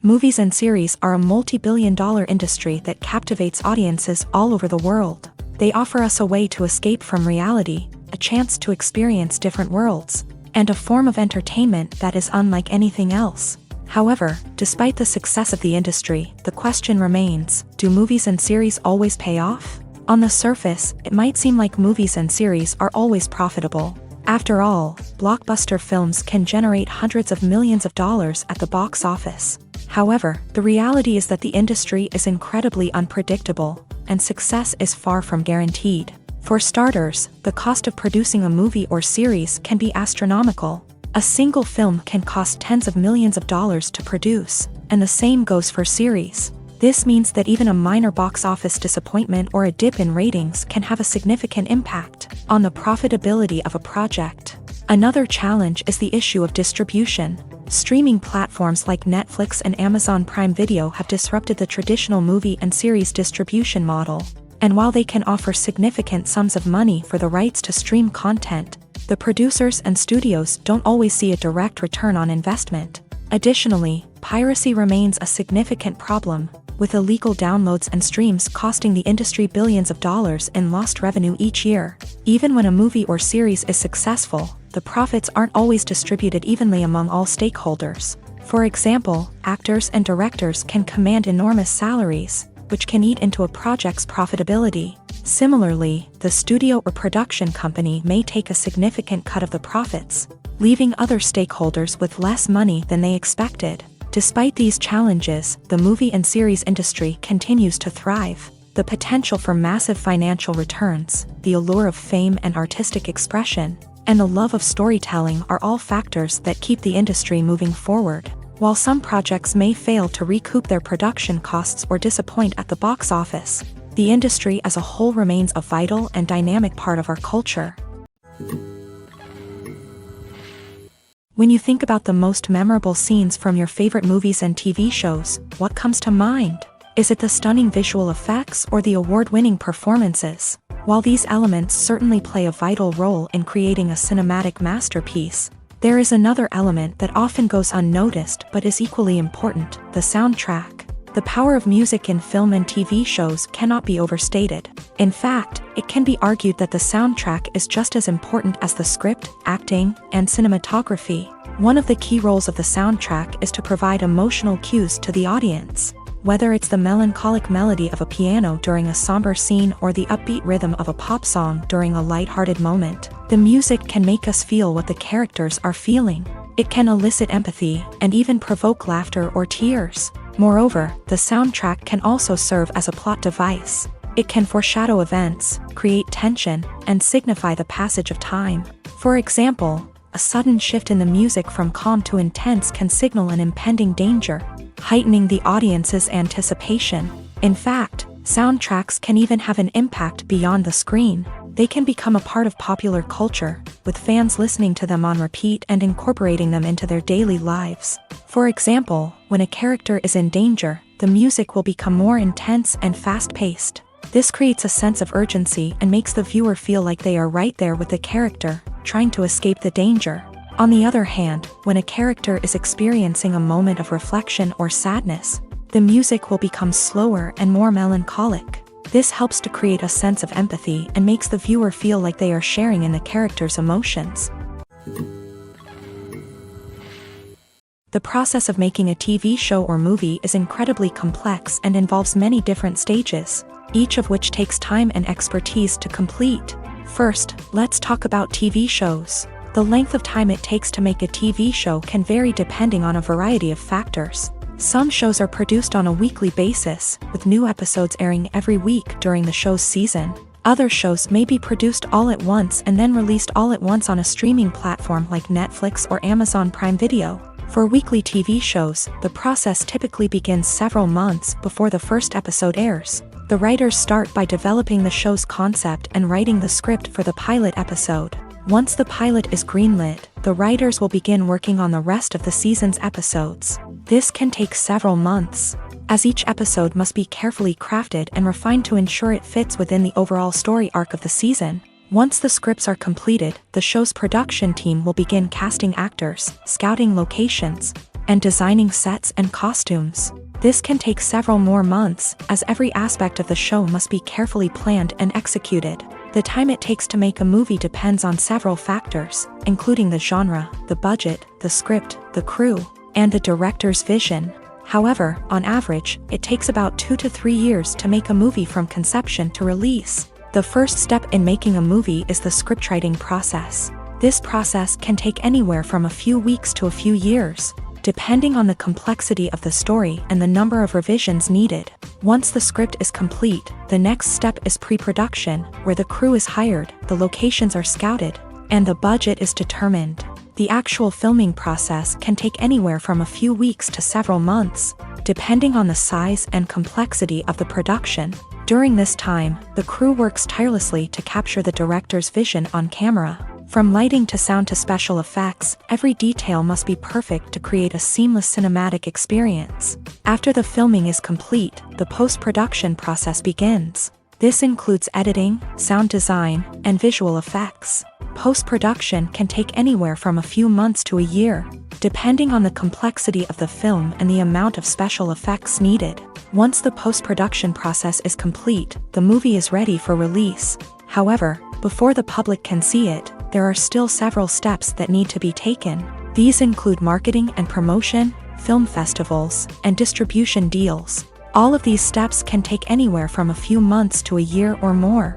Movies and series are a multi-billion-dollar industry that captivates audiences all over the world. They offer us a way to escape from reality, a chance to experience different worlds, and a form of entertainment that is unlike anything else. However, despite the success of the industry, the question remains, do movies and series always pay off? On the surface, it might seem like movies and series are always profitable. After all, blockbuster films can generate hundreds of millions of dollars at the box office. However, the reality is that the industry is incredibly unpredictable, and success is far from guaranteed. For starters, the cost of producing a movie or series can be astronomical. A single film can cost tens of millions of dollars to produce, and the same goes for series. This means that even a minor box office disappointment or a dip in ratings can have a significant impact on the profitability of a project. Another challenge is the issue of distribution. Streaming platforms like Netflix and Amazon Prime Video have disrupted the traditional movie and series distribution model. And while they can offer significant sums of money for the rights to stream content, the producers and studios don't always see a direct return on investment. Additionally, piracy remains a significant problem, with illegal downloads and streams costing the industry billions of dollars in lost revenue each year. Even when a movie or series is successful, the profits aren't always distributed evenly among all stakeholders. For example, actors and directors can command enormous salaries, which can eat into a project's profitability. Similarly, the studio or production company may take a significant cut of the profits, leaving other stakeholders with less money than they expected. Despite these challenges, the movie and series industry continues to thrive. The potential for massive financial returns, the allure of fame and artistic expression, and the love of storytelling are all factors that keep the industry moving forward. While some projects may fail to recoup their production costs or disappoint at the box office, the industry as a whole remains a vital and dynamic part of our culture. When you think about the most memorable scenes from your favorite movies and TV shows, what comes to mind? Is it the stunning visual effects or the award-winning performances? While these elements certainly play a vital role in creating a cinematic masterpiece, there is another element that often goes unnoticed but is equally important: the soundtrack. The power of music in film and TV shows cannot be overstated. In fact, it can be argued that the soundtrack is just as important as the script, acting, and cinematography. One of the key roles of the soundtrack is to provide emotional cues to the audience. Whether it's the melancholic melody of a piano during a somber scene or the upbeat rhythm of a pop song during a lighthearted moment, the music can make us feel what the characters are feeling. It can elicit empathy and even provoke laughter or tears. Moreover, the soundtrack can also serve as a plot device. It can foreshadow events, create tension, and signify the passage of time. For example, a sudden shift in the music from calm to intense can signal an impending danger, heightening the audience's anticipation. In fact, Soundtracks can even have an impact beyond the screen. They can become a part of popular culture, with fans listening to them on repeat and incorporating them into their daily lives. For example, when a character is in danger, the music will become more intense and fast-paced. This creates a sense of urgency and makes the viewer feel like they are right there with the character, trying to escape the danger. On the other hand, when a character is experiencing a moment of reflection or sadness, the music will become slower and more melancholic. This helps to create a sense of empathy and makes the viewer feel like they are sharing in the character's emotions. The process of making a TV show or movie is incredibly complex and involves many different stages, each of which takes time and expertise to complete. First, let's talk about TV shows. The length of time it takes to make a TV show can vary depending on a variety of factors. Some shows are produced on a weekly basis, with new episodes airing every week during the show's season. Other shows may be produced all at once and then released all at once on a streaming platform like Netflix or Amazon Prime Video. For weekly TV shows, the process typically begins several months before the first episode airs. The writers start by developing the show's concept and writing the script for the pilot episode. Once the pilot is greenlit, the writers will begin working on the rest of the season's episodes. This can take several months, as each episode must be carefully crafted and refined to ensure it fits within the overall story arc of the season. Once the scripts are completed, the show's production team will begin casting actors, scouting locations, and designing sets and costumes. This can take several more months, as every aspect of the show must be carefully planned and executed. The time it takes to make a movie depends on several factors, including the genre, the budget, the script, the crew, and the director's vision. However, on average, it takes about 2 to 3 years to make a movie from conception to release. The first step in making a movie is the scriptwriting process. This process can take anywhere from a few weeks to a few years, depending on the complexity of the story and the number of revisions needed. Once the script is complete, the next step is pre-production, where the crew is hired, the locations are scouted, and the budget is determined. The actual filming process can take anywhere from a few weeks to several months, depending on the size and complexity of the production. During this time, the crew works tirelessly to capture the director's vision on camera. From lighting to sound to special effects, every detail must be perfect to create a seamless cinematic experience. After the filming is complete, the post-production process begins. This includes editing, sound design, and visual effects. Post-production can take anywhere from a few months to a year, depending on the complexity of the film and the amount of special effects needed. Once the post-production process is complete, the movie is ready for release. However, before the public can see it, there are still several steps that need to be taken. These include marketing and promotion, film festivals, and distribution deals. All of these steps can take anywhere from a few months to a year or more.